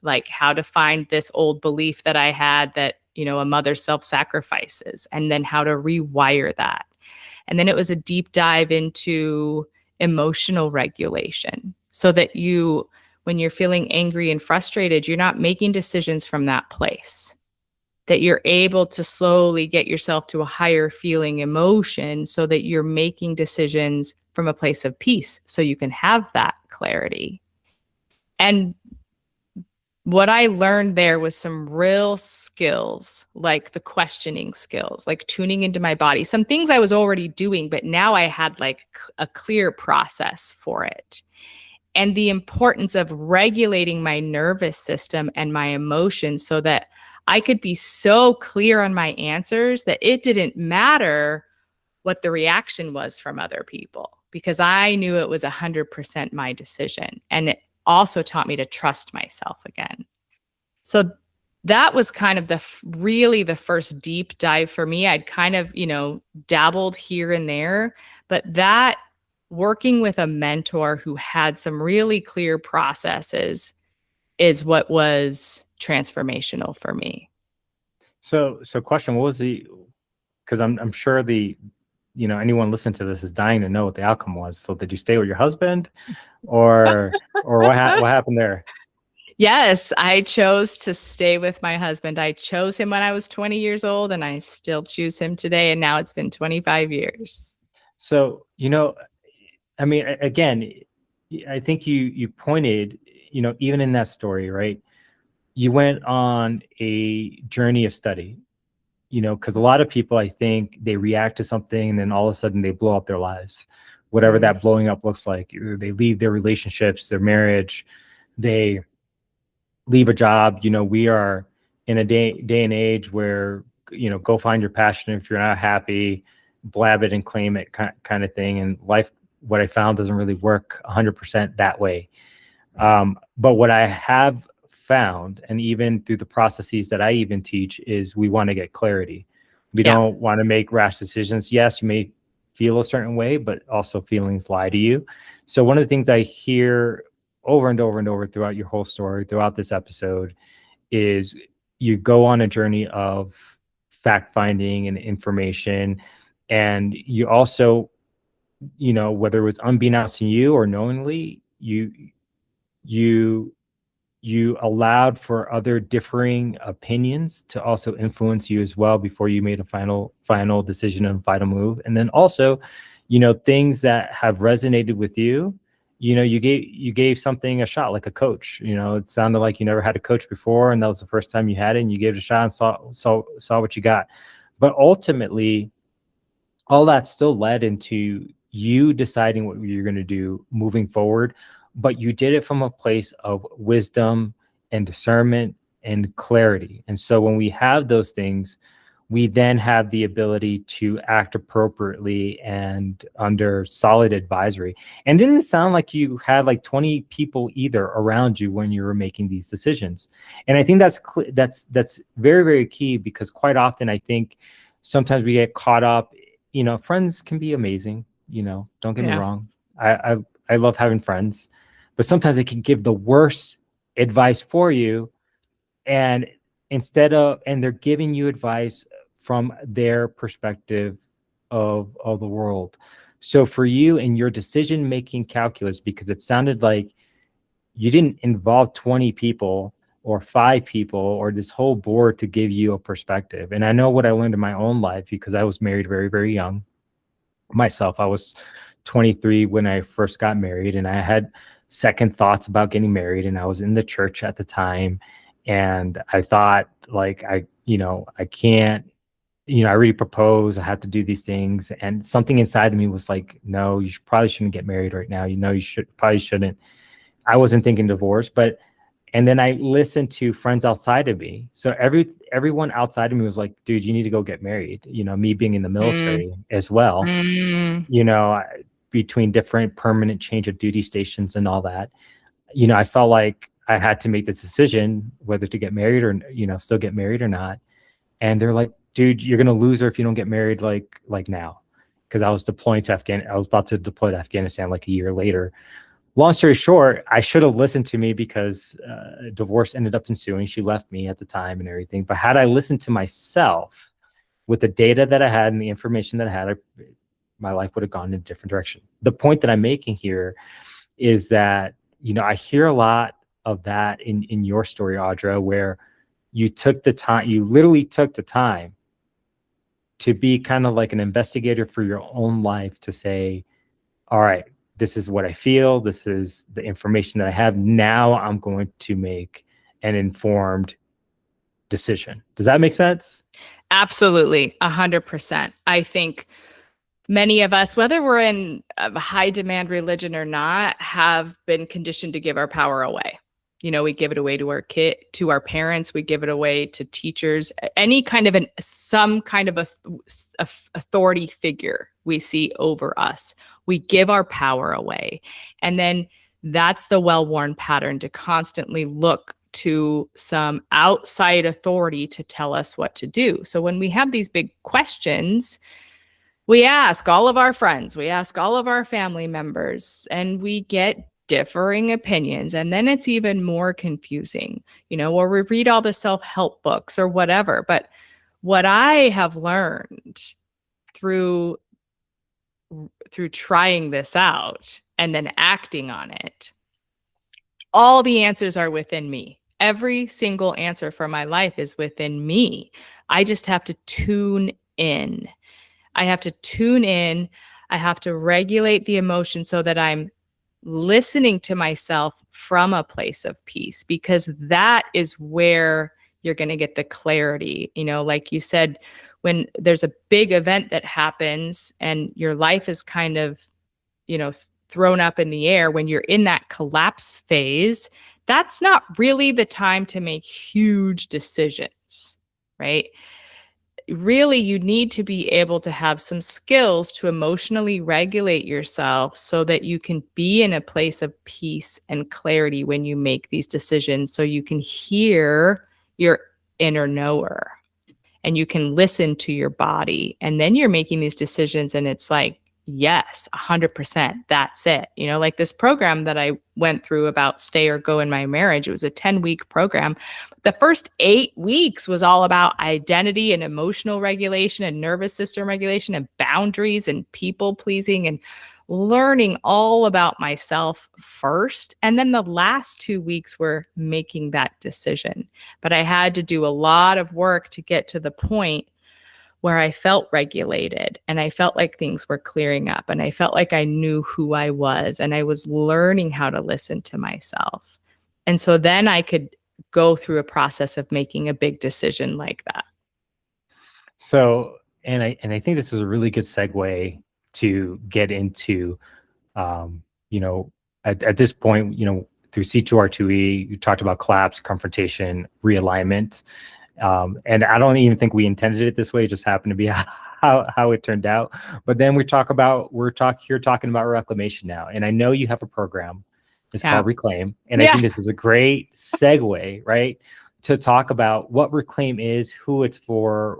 like how to find this old belief that I had that, a mother self-sacrifices and then how to rewire that. And then it was a deep dive into emotional regulation so that when you're feeling angry and frustrated, you're not making decisions from that place, that you're able to slowly get yourself to a higher feeling emotion so that you're making decisions from a place of peace so you can have that clarity. And what I learned there was some real skills, like the questioning skills, like tuning into my body, some things I was already doing, but now I had like a clear process for it. And the importance of regulating my nervous system and my emotions so that I could be so clear on my answers that it didn't matter what the reaction was from other people because I knew it was 100% my decision. And it also taught me to trust myself again. So that was kind of really the first deep dive for me. I'd kind of, dabbled here and there, but that working with a mentor who had some really clear processes is what was transformational for me. So question, what was because I'm sure anyone listening to this is dying to know what the outcome was. So did you stay with your husband or what happened there? Yes, I chose to stay with my husband. I chose him when I was 20 years old, and I still choose him today. And now it's been 25 years. So, I mean, again, I think you pointed, even in that story, right? You went on a journey of study, because a lot of people, I think, they react to something and then all of a sudden they blow up their lives, whatever that blowing up looks like. They leave their relationships, their marriage, they leave a job. We are in a day and age where, go find your passion. If you're not happy, blab it and claim it kind of thing. And life, what I found, doesn't really work 100% that way. But what I have found, and even through the processes that I even teach, is we want to get clarity. We don't want to make rash decisions. Yes, you may feel a certain way, but also feelings lie to you. So one of the things I hear over and over and over throughout your whole story, throughout this episode, is you go on a journey of fact finding and information. And you also, whether it was unbeknownst to you or knowingly, you allowed for other differing opinions to also influence you as well before you made a final decision and final move. And then also, things that have resonated with you, you gave something a shot, like a coach. It sounded like you never had a coach before, and that was the first time you had it, and you gave it a shot and saw what you got. But ultimately, all that still led into you deciding what you're going to do moving forward, but you did it from a place of wisdom and discernment and clarity. And so when we have those things, we then have the ability to act appropriately and under solid advisory. And it didn't sound like you had like 20 people either around you when you were making these decisions. And I think that's very, very key, because quite often I think sometimes we get caught up. Friends can be amazing. Don't get me wrong. I love having friends, but sometimes they can give the worst advice for you. And they're giving you advice from their perspective of the world. So for you and your decision-making calculus, because it sounded like you didn't involve 20 people or 5 people or this whole board to give you a perspective. And I know what I learned in my own life, because I was married very, very young myself. I was 23 when I first got married, and I had second thoughts about getting married, and I was in the church at the time. And I thought, like, I can't, I already proposed, I have to do these things. And something inside of me was like, no, you probably shouldn't get married right now. You probably shouldn't. I wasn't thinking divorce, and then I listened to friends outside of me. So everyone outside of me was like, dude, you need to go get married. Me being in the military as well, between different permanent change of duty stations and all that, I felt like I had to make this decision whether to get married or, still get married or not. And they're like, dude, you're going to lose her if you don't get married like now. Because I was about to deploy to Afghanistan like a year later. Long story short, I should have listened to me, because divorce ended up ensuing. She left me at the time and everything. But had I listened to myself with the data that I had and the information that I had, my life would have gone in a different direction. The point that I'm making here is that, I hear a lot of that in your story, Audra, where you literally took the time to be kind of like an investigator for your own life, to say, all right, this is what I feel. This is the information that I have. Now I'm going to make an informed decision. Does that make sense? Absolutely. 100%. I think many of us, whether we're in a high demand religion or not, have been conditioned to give our power away. We give it away to our to our parents. We give it away to teachers, any kind of some kind of authority figure we see over us. We give our power away. And then that's the well-worn pattern, to constantly look to some outside authority to tell us what to do. So when we have these big questions, we ask all of our friends, we ask all of our family members, and we get differing opinions. And then it's even more confusing, or we read all the self-help books or whatever. But what I have learned through trying this out and then acting on it, all the answers are within me. Every single answer for my life is within me. I just have to tune in. I have to tune in. I have to regulate the emotion so that I'm listening to myself from a place of peace, because that is where you're going to get the clarity. Like you said, when there's a big event that happens and your life is kind of, thrown up in the air, when you're in that collapse phase, that's not really the time to make huge decisions, right? Really, you need to be able to have some skills to emotionally regulate yourself so that you can be in a place of peace and clarity when you make these decisions, so you can hear your inner knower and you can listen to your body. And then you're making these decisions and it's like, yes, 100%, that's it. Like this program that I went through about stay or go in my marriage, it was a 10-week program. The first 8 weeks was all about identity and emotional regulation and nervous system regulation and boundaries and people pleasing and learning all about myself first. And then the last 2 weeks were making that decision. But I had to do a lot of work to get to the point where I felt regulated and I felt like things were clearing up and I felt like I knew who I was and I was learning how to listen to myself. And so then I could go through a process of making a big decision like that. So, and I think this is a really good segue to get into, at this point, through C2R2E, you talked about collapse, confrontation, realignment. And I don't even think we intended it this way. It just happened to be how it turned out. But then we're talking about reclamation now. And I know you have a program. It's called Reclaim. And I think this is a great segue, right? To talk about what Reclaim is, who it's for,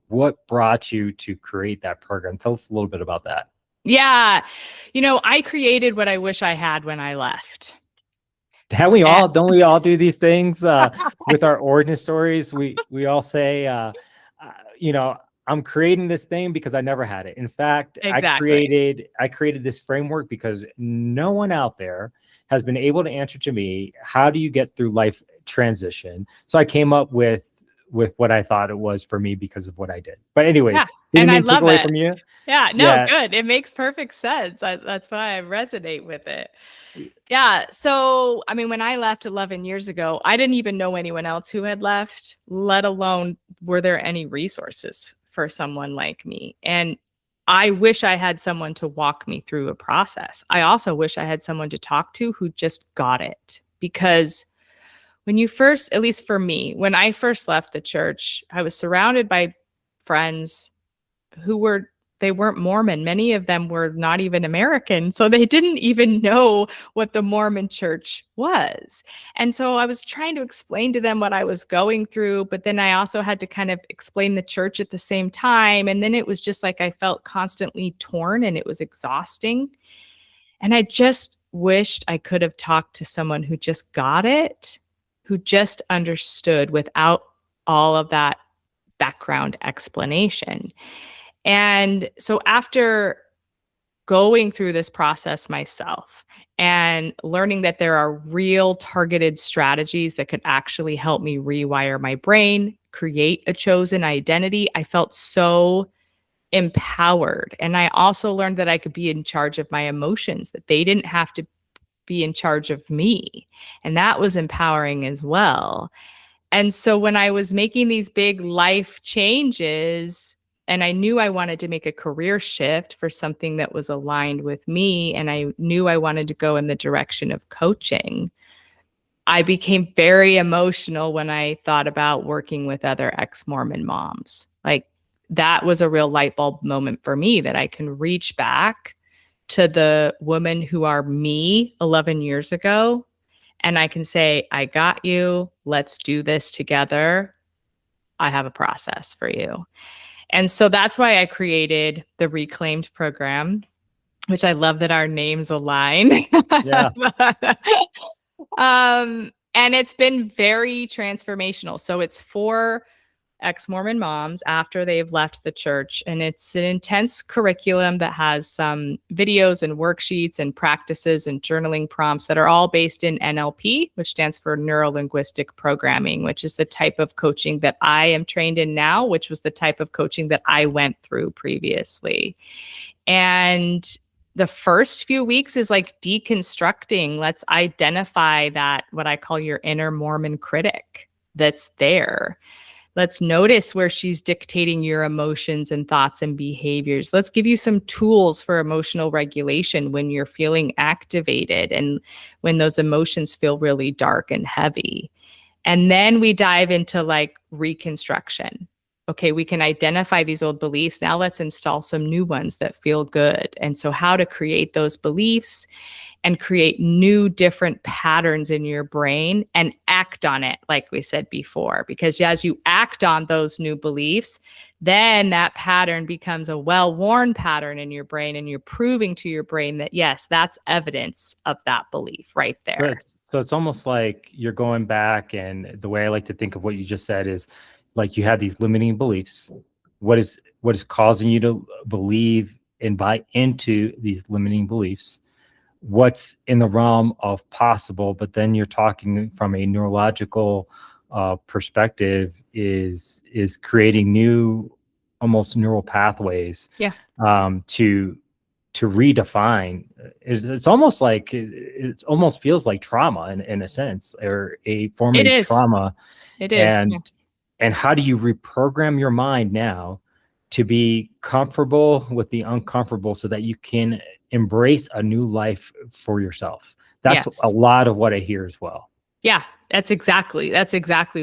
what brought you to create that program. Tell us a little bit about that. Yeah. I created what I wish I had when I left. Don't we all do these things with our origin stories? We all say, I'm creating this thing because I never had it. In fact, exactly. I created this framework because no one out there has been able to answer to me, how do you get through life transition? So I came up with what I thought it was for me because of what I did. But anyways, and I love it. From you. Yeah, no, good. It makes perfect sense. That's why I resonate with it. Yeah. So, when I left 11 years ago, I didn't even know anyone else who had left, let alone were there any resources for someone like me. And I wish I had someone to walk me through a process. I also wish I had someone to talk to who just got it. Because when you first, at least for me, when I first left the church, I was surrounded by friends who weren't Mormon. Many of them were not even American. So they didn't even know what the Mormon church was. And so I was trying to explain to them what I was going through, but then I also had to kind of explain the church at the same time. And then it was just like I felt constantly torn and it was exhausting. And I just wished I could have talked to someone who just got it, who just understood without all of that background explanation. And so after going through this process myself and learning that there are real targeted strategies that could actually help me rewire my brain, create a chosen identity, I felt so empowered. And I also learned that I could be in charge of my emotions, that they didn't have to be in charge of me. And that was empowering as well. And so when I was making these big life changes, and I knew I wanted to make a career shift for something that was aligned with me, and I knew I wanted to go in the direction of coaching, I became very emotional when I thought about working with other ex-Mormon moms. Like, that was a real light bulb moment for me, that I can reach back to the women who are me 11 years ago and I can say, I got you. Let's do this together. I have a process for you. And so that's why I created the Reclaimed program, which I love that our names align. Yeah. And it's been very transformational. So it's for ex-Mormon moms after they've left the church. And it's an intense curriculum that has some videos and worksheets and practices and journaling prompts that are all based in NLP, which stands for Neuro-Linguistic Programming, which is the type of coaching that I am trained in now, which was the type of coaching that I went through previously. And the first few weeks is like deconstructing. Let's identify that, what I call your inner Mormon critic that's there. Let's notice where she's dictating your emotions and thoughts and behaviors. Let's give you some tools for emotional regulation when you're feeling activated and when those emotions feel really dark and heavy. And then we dive into like reconstruction. Okay, we can identify these old beliefs. Now let's install some new ones that feel good. And so how to create those beliefs and create new different patterns in your brain and act on it, like we said before. Because as you act on those new beliefs, then that pattern becomes a well-worn pattern in your brain, and you're proving to your brain that, yes, that's evidence of that belief right there. So it's almost like you're going back, and the way I like to think of what you just said is like you have these limiting beliefs. What is causing you to believe and buy into these limiting beliefs? What's in the realm of possible, but then you're talking from a neurological perspective is creating new, almost neural pathways. Yeah. To redefine. It's almost like it almost feels like trauma in a sense, or a form It of is. trauma. It is. And how do you reprogram your mind now to be comfortable with the uncomfortable so that you can embrace a new life for yourself? That's a lot of what I hear as well. Yeah, that's exactly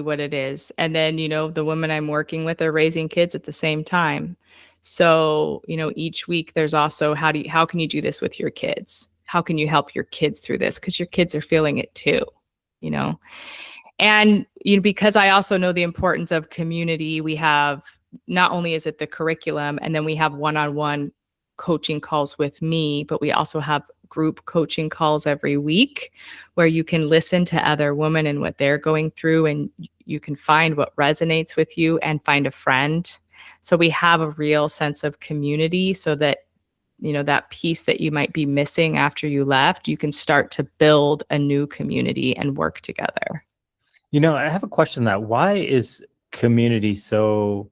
what it is. And then, the women I'm working with are raising kids at the same time. So, each week there's also how can you do this with your kids? How can you help your kids through this? Because your kids are feeling it too, And because I also know the importance of community, we have, not only is it the curriculum, and then we have one-on-one coaching calls with me, but we also have group coaching calls every week where you can listen to other women and what they're going through, and you can find what resonates with you and find a friend. So we have a real sense of community, so that that piece that you might be missing after you left, you can start to build a new community and work together. I have a question that why is community so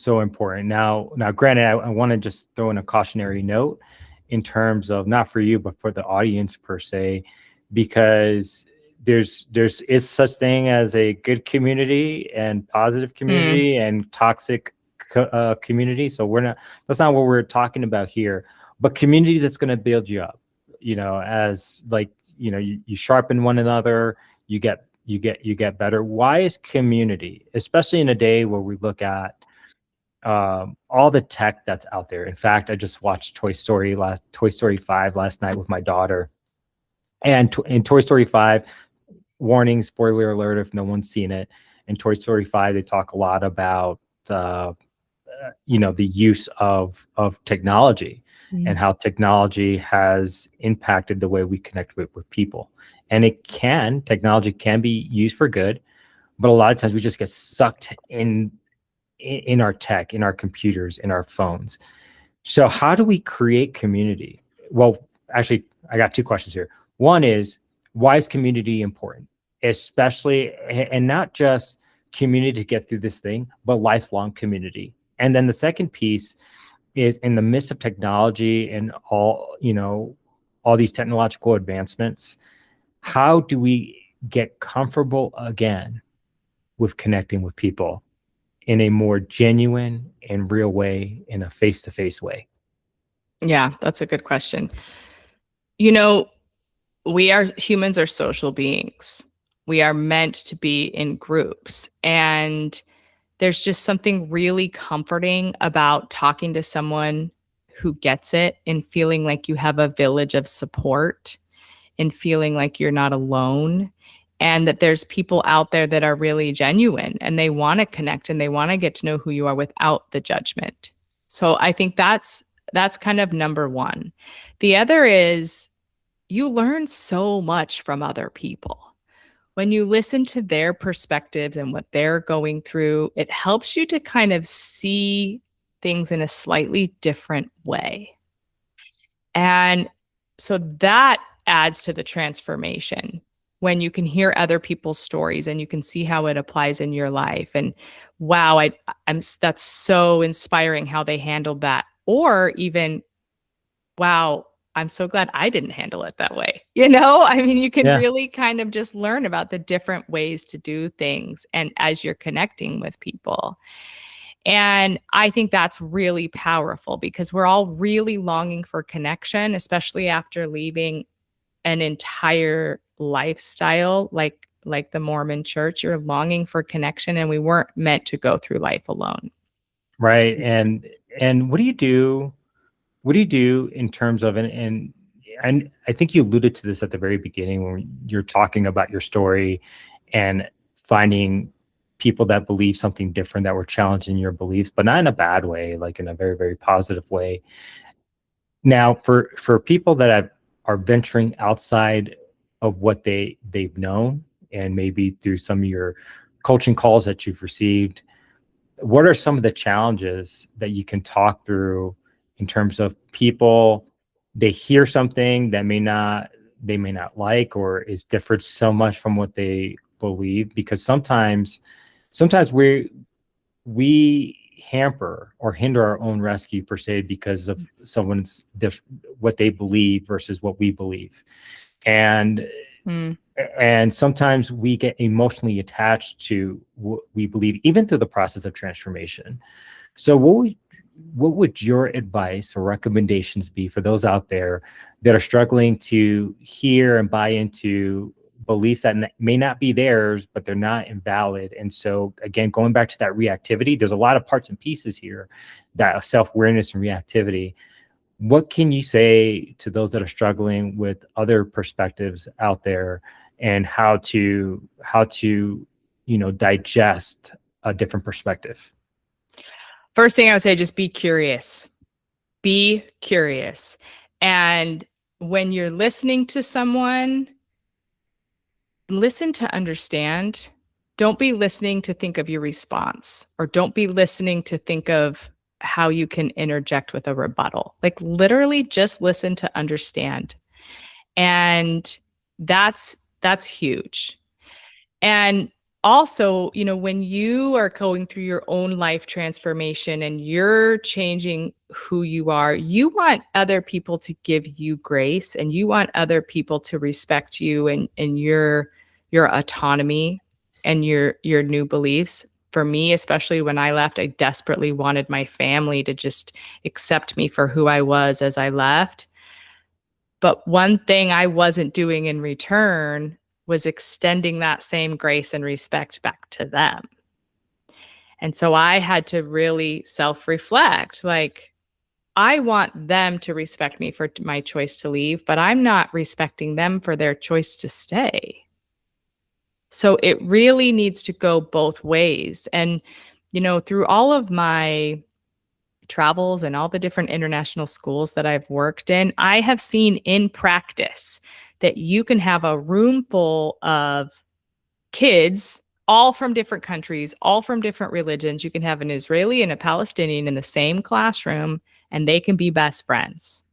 important? Now, granted, I want to just throw in a cautionary note in terms of not for you, but for the audience per se, because there's such thing as a good community and positive community and toxic community. So that's not what we're talking about here, but community that's going to build you up, as like, you sharpen one another, you get better. Why is community, especially in a day where we look at all the tech that's out there? In fact, I just watched Toy Story 5 last night with my daughter, and in Toy Story 5, warning, spoiler alert if no one's seen it, in Toy Story 5 they talk a lot about the use of technology and how technology has impacted the way we connect with people. And technology can be used for good, but a lot of times we just get sucked in our tech, in our computers, in our phones. So how do we create community? Well, actually, I got two questions here. One is, why is community important? Especially, and not just community to get through this thing, but lifelong community. And then the second piece is, in the midst of technology and all these technological advancements, how do we get comfortable again with connecting with people in a more genuine and real way, in a face-to-face way? Yeah, that's a good question. Humans are social beings. We are meant to be in groups. And there's just something really comforting about talking to someone who gets it and feeling like you have a village of support in feeling like you're not alone, and that there's people out there that are really genuine and they want to connect and they want to get to know who you are without the judgment. So I think that's kind of number one. The other is you learn so much from other people. When you listen to their perspectives and what they're going through, it helps you to kind of see things in a slightly different way. And so that adds to the transformation when you can hear other people's stories and you can see how it applies in your life. And wow, I'm that's so inspiring how they handled that. Or even, wow, I'm so glad I didn't handle it that way. I mean, you can Yeah. really kind of just learn about the different ways to do things and as you're connecting with people. And I think that's really powerful because we're all really longing for connection, especially after leaving an entire lifestyle like the Mormon church. You're longing for connection, and we weren't meant to go through life alone. Right. And what do you do? What do you do in terms of and I think you alluded to this at the very beginning when you're talking about your story and finding people that believe something different, that were challenging your beliefs, but not in a bad way, like in a very, very positive way. Now, for people that are venturing outside of what they've known, and maybe through some of your coaching calls that you've received, what are some of the challenges that you can talk through in terms of people, they hear something that they may not like, or is different so much from what they believe? Because sometimes we hamper or hinder our own rescue per se because of someone's what they believe versus what we believe. And Mm. and sometimes we get emotionally attached to what we believe, even through the process of transformation. So what would your advice or recommendations be for those out there that are struggling to hear and buy into beliefs that may not be theirs, but they're not invalid? And so again, going back to that reactivity, there's a lot of parts and pieces here, that self-awareness and reactivity. What can you say to those that are struggling with other perspectives out there, and how to digest a different perspective? First thing I would say, just be curious. Be curious. And when you're listening to someone, listen to understand. Don't be listening to think of your response, or don't be listening to think of how you can interject with a rebuttal. Like literally just listen to understand. And that's huge. And also, when you are going through your own life transformation and you're changing who you are, you want other people to give you grace, and you want other people to respect you and your autonomy and your new beliefs. For me, especially when I left, I desperately wanted my family to just accept me for who I was as I left. But one thing I wasn't doing in return was extending that same grace and respect back to them. And so I had to really self-reflect, like, I want them to respect me for my choice to leave, but I'm not respecting them for their choice to stay. So it really needs to go both ways. And, through all of my travels and all the different international schools that I've worked in, I have seen in practice that you can have a room full of kids, all from different countries, all from different religions. You can have an Israeli and a Palestinian in the same classroom, and they can be best friends.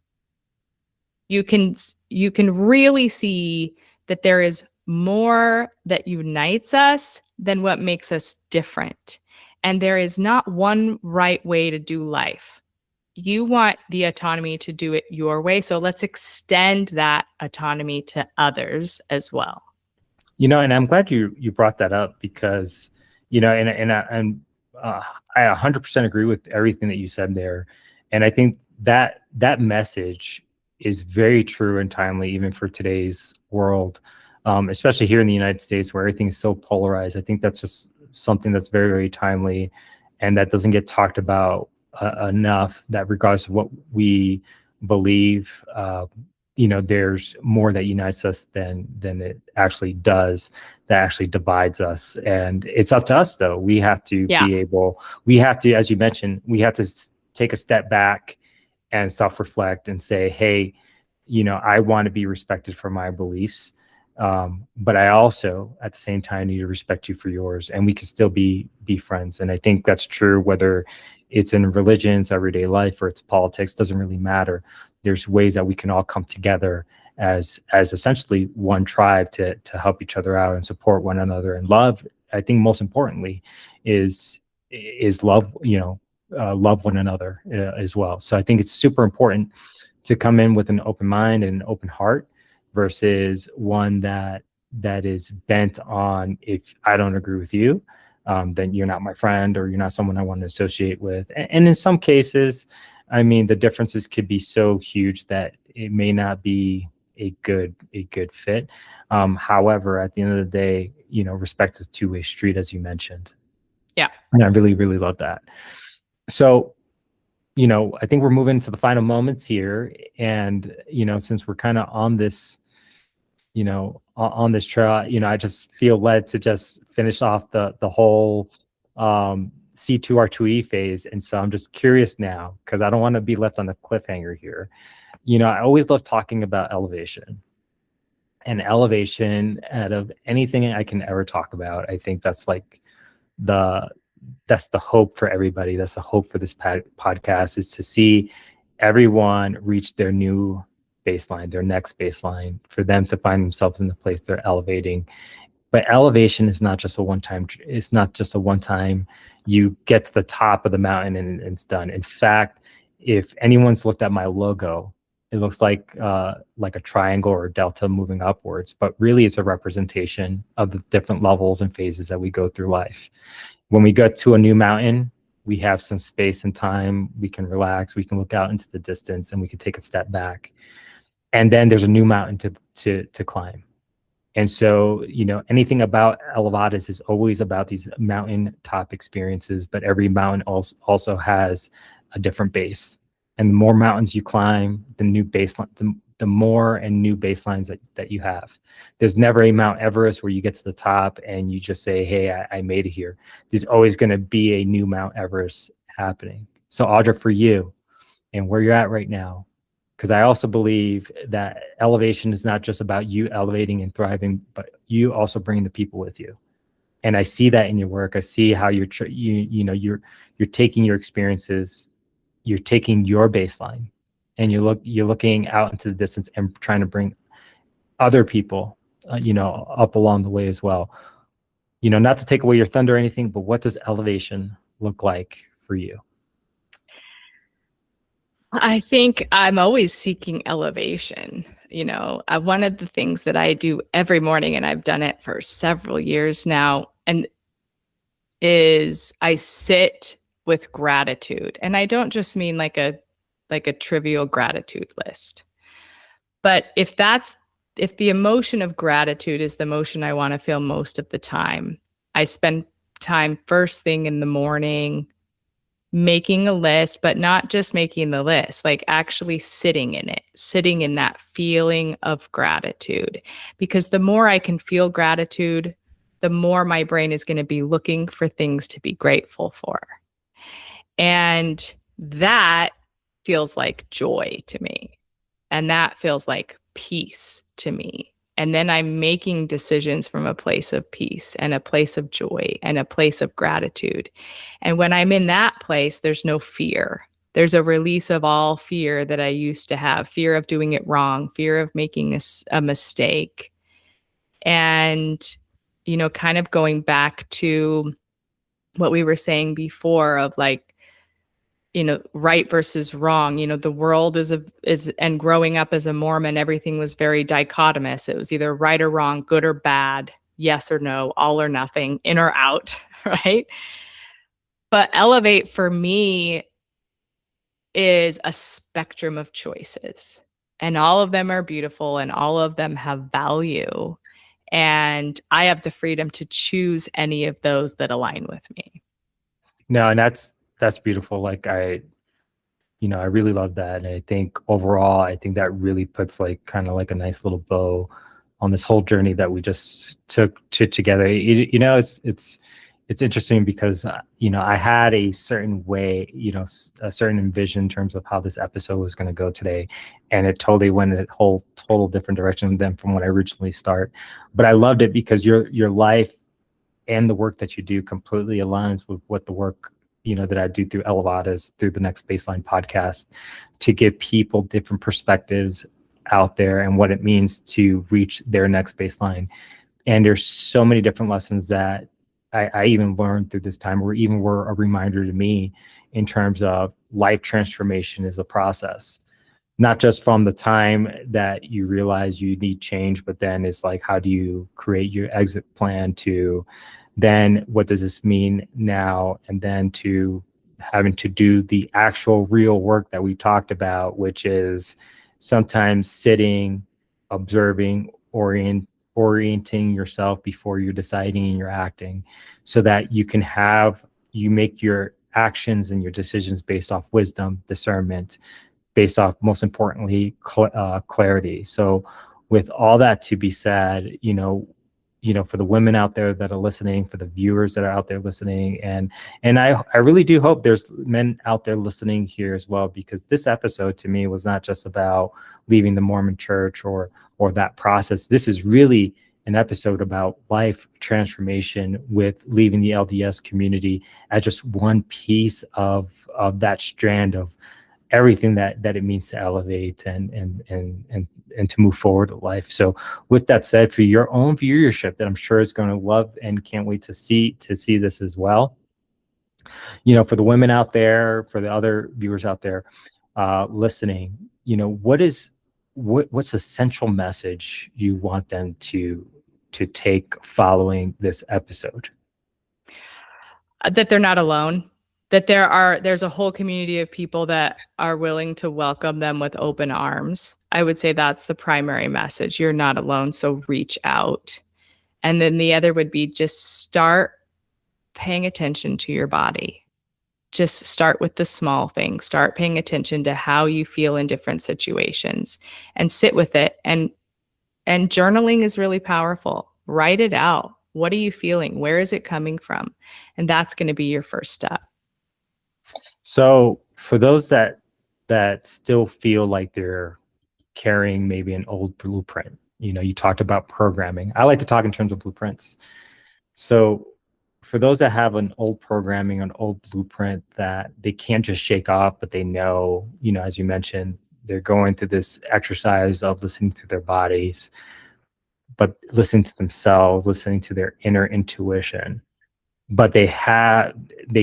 You can really see that there is more that unites us than what makes us different. And there is not one right way to do life. You want the autonomy to do it your way. So let's extend that autonomy to others as well. And I'm glad you brought that up, because, I 100% agree with everything that you said there. And I think that message is very true and timely, even for today's world, especially here in the United States, where everything is so polarized. I think that's just something that's very, very timely, and that doesn't get talked about enough, that regardless of what we believe, there's more that unites us than it actually does, that actually divides us. And it's up to us, though. We have to as you mentioned, we have to take a step back and self-reflect and say, hey, I want to be respected for my beliefs. But I also, at the same time, need to respect you for yours, and we can still be friends. And I think that's true whether it's in religions, everyday life, or it's politics. Doesn't really matter. There's ways that we can all come together as essentially one tribe to help each other out and support one another. And love, I think, most importantly, is love. Love one another as well. So I think it's super important to come in with an open mind and an open heart, versus one that is bent on, if I don't agree with you, then you're not my friend, or you're not someone I want to associate with. And in some cases, I mean, the differences could be so huge that it may not be a good fit. However, at the end of the day, respect is a two-way street, as you mentioned. Yeah. And I really, really love that. So, I think we're moving to the final moments here. And, since we're kind of on this, on this trail, I just feel led to just finish off the whole C2R2E phase. And so I'm just curious now, because I don't want to be left on a cliffhanger here. I always love talking about elevation. And elevation, out of anything I can ever talk about, I think that's like that's the hope for everybody. That's the hope for this podcast, is to see everyone reach their new baseline, their next baseline, for them to find themselves in the place they're elevating. But elevation is not just a one-time. It's not just a one-time. You get to the top of the mountain and it's done. In fact, if anyone's looked at my logo, it looks like a triangle or a delta moving upwards, but really it's a representation of the different levels and phases that we go through life. When we get to a new mountain, we have some space and time. We can relax. We can look out into the distance, and we can take a step back. And then there's a new mountain to climb. And so, anything about Elevadas is always about these mountaintop experiences, but every mountain also has a different base. And the more mountains you climb, the new baseline, the more and new baselines that you have. There's never a Mount Everest where you get to the top and you just say, hey, I made it here. There's always going to be a new Mount Everest happening. So Audra, for you and where you're at right now, because I also believe that elevation is not just about you elevating and thriving, but you also bring the people with you. And I see that in your work. I see how you're taking your experiences, you're taking your baseline, and you're looking out into the distance and trying to bring other people, up along the way as well. Not to take away your thunder or anything, but what does elevation look like for you? I think I'm always seeking elevation. One of the things that I do every morning, and I've done it for several years now, and is I sit with gratitude. And I don't just mean like a trivial gratitude list. But if the emotion of gratitude is the emotion I want to feel most of the time, I spend time first thing in the morning making a list, but not just making the list, like actually sitting in it, sitting in that feeling of gratitude. Because the more I can feel gratitude, the more my brain is going to be looking for things to be grateful for. And that feels like joy to me. And that feels like peace to me. And then I'm making decisions from a place of peace and a place of joy and a place of gratitude. And when I'm in that place, there's no fear. There's a release of all fear that I used to have, fear of doing it wrong, fear of making a mistake. And, kind of going back to what we were saying before of like, right versus wrong. The world is and growing up as a Mormon, everything was very dichotomous. It was either right or wrong, good or bad, yes or no, all or nothing, in or out, right? But elevate for me is a spectrum of choices, and all of them are beautiful and all of them have value. And I have the freedom to choose any of those that align with me. No, and that's beautiful. Like I really love that. And I think overall, I think that really puts like kind of like a nice little bow on this whole journey that we just took together. It's interesting because I had a certain way, a certain envision in terms of how this episode was going to go today, and it totally went in a whole total different direction than from what I originally start. But I loved it because your life and the work that you do completely aligns with what the work that I do through Elevatas, through the Next Baseline podcast, to give people different perspectives out there and what it means to reach their next baseline. And there's so many different lessons that I even learned through this time, or even were a reminder to me in terms of life transformation is a process, not just from the time that you realize you need change, but then it's like, how do you create your exit plan to then what does this mean now? And then to having to do the actual real work that we talked about, which is sometimes sitting, observing, orienting yourself before you're deciding and you're acting, so that you make your actions and your decisions based off wisdom, discernment, based off, most importantly, clarity. So with all that to be said, for the women out there that are listening, for the viewers that are out there listening, and I really do hope there's men out there listening here as well, because this episode to me was not just about leaving the Mormon church or that process. This is really an episode about life transformation, with leaving the LDS community as just one piece of that strand of everything that it means to elevate and to move forward in life. So with that said, for your own viewership that I'm sure is going to love and can't wait to see this as well, for the women out there, for the other viewers out there listening, what's a central message you want them to take following this episode? That they're not alone, that there's a whole community of people that are willing to welcome them with open arms. I would say that's the primary message. You're not alone, so reach out. And then the other would be just start paying attention to your body. Just start with the small things. Start paying attention to how you feel in different situations and sit with it. And journaling is really powerful. Write it out. What are you feeling? Where is it coming from? And that's going to be your first step. So for those that still feel like they're carrying maybe an old blueprint, you talked about programming. I like to talk in terms of blueprints. So for those that have an old programming, an old blueprint that they can't just shake off, but they know, as you mentioned, they're going through this exercise of listening to their bodies, but listening to themselves, listening to their inner intuition, but they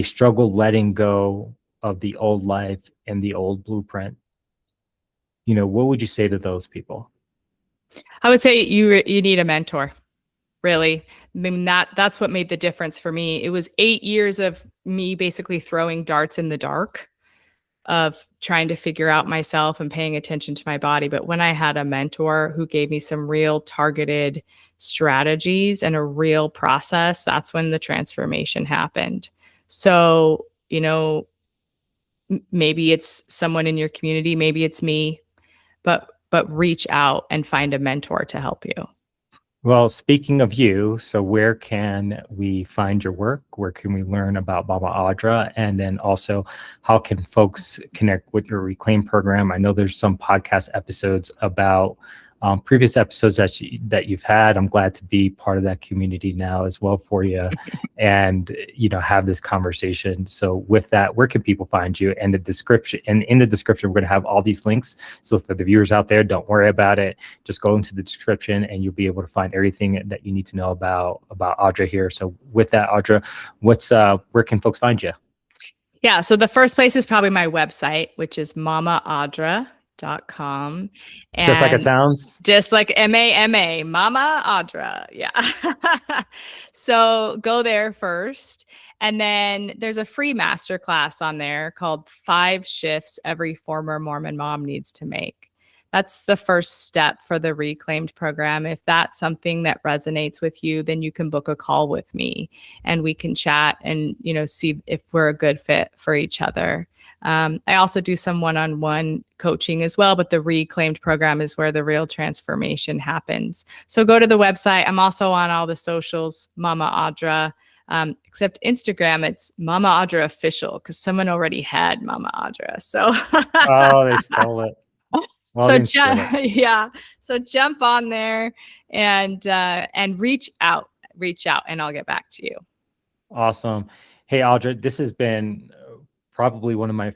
struggle letting go of the old life and the old blueprint. What would you say to those people? I would say you need a mentor. Really. I mean, that's what made the difference for me. It was 8 years of me basically throwing darts in the dark, of trying to figure out myself and paying attention to my body. But when I had a mentor who gave me some real targeted strategies and a real process, that's when the transformation happened. So, maybe it's someone in your community, maybe it's me, but reach out and find a mentor to help you. Well, speaking of you, so where can we find your work? Where can we learn about Mama Audra? And then also, how can folks connect with your Reclaim program? I know there's some podcast episodes about previous episodes that you've had. I'm glad to be part of that community now as well for you, and have this conversation. So with that, where can people find you? And in the description, we're going to have all these links. So for the viewers out there, don't worry about it. Just go into the description, and you'll be able to find everything that you need to know about Audra here. So with that, Audra, where can folks find you? Yeah, so the first place is probably my website, which is mamaadra.com. And just like it sounds, just like MAMA, Mama Audra. Yeah. So go there first. And then there's a free masterclass on there called 5 Shifts Every Former Mormon Mom Needs to Make. that's the first step for the Reclaimed program. If that's something that resonates with you, then you can book a call with me and we can chat and, see if we're a good fit for each other. I also do some one-on-one coaching as well, but the Reclaimed program is where the real transformation happens. So go to the website. I'm also on all the socials, Mama Audra. Except Instagram, it's Mama Audra Official, because someone already had Mama Audra. So Oh, they stole it. Well, so so jump on there and reach out, and I'll get back to you. Awesome. Hey, Audra, this has been probably one of my,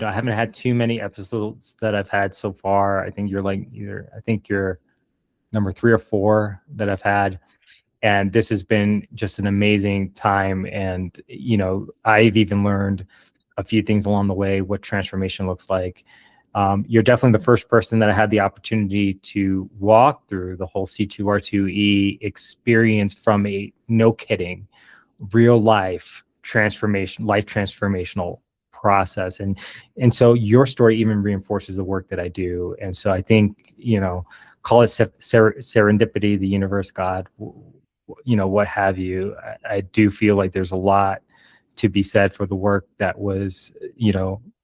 I haven't had too many episodes that I've had so far. I think you're number 3 or 4 that I've had. And this has been just an amazing time. And, I've even learned a few things along the way, what transformation looks like. You're definitely the first person that I had the opportunity to walk through the whole C2R2E experience from a, no kidding, real life transformational process. And so your story even reinforces the work that I do. And so I think, call it serendipity, the universe, God, what have you. I do feel like there's a lot to be said for the work that was,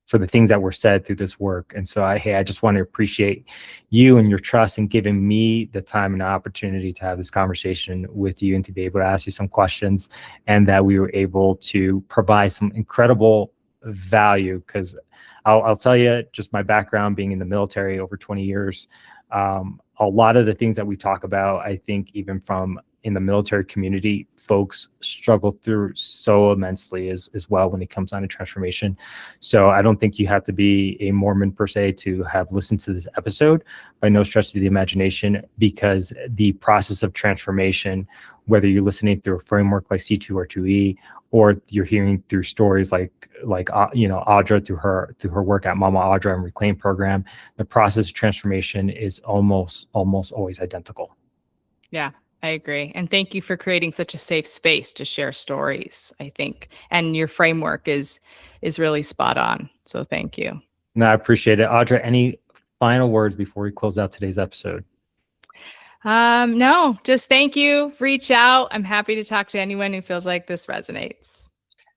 for the things that were said through this work. And so I just want to appreciate you and your trust in giving me the time and the opportunity to have this conversation with you and to be able to ask you some questions, and that we were able to provide some incredible value. Because I'll tell you, just my background being in the military over 20 years, a lot of the things that we talk about, I think even from in the military community, folks struggle through so immensely as well when it comes down to transformation. So I don't think you have to be a Mormon per se to have listened to this episode, by no stretch of the imagination, because the process of transformation, whether you're listening through a framework like C2R2E, or you're hearing through stories like Audra through her work at Mama Audra and Reclaim program, the process of transformation is almost always identical. Yeah, I agree. And thank you for creating such a safe space to share stories, I think. And your framework is really spot on. So thank you. No, I appreciate it. Audra, any final words before we close out today's episode? No, just thank you. Reach out. I'm happy to talk to anyone who feels like this resonates.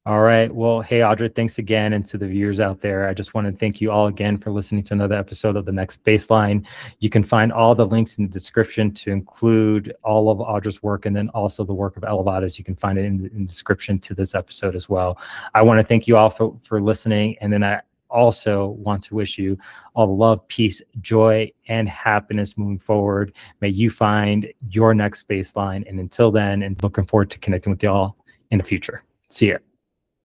All right. Well, hey, Audra, thanks again. And to the viewers out there, I just want to thank you all again for listening to another episode of The Next Baseline. You can find all the links in the description, to include all of Audra's work, and then also the work of Elevadas. You can find it in the description to this episode as well. I want to thank you all for listening. And then I also want to wish you all the love, peace, joy, and happiness moving forward. May you find your next baseline. And until then, and looking forward to connecting with y'all in the future. See ya.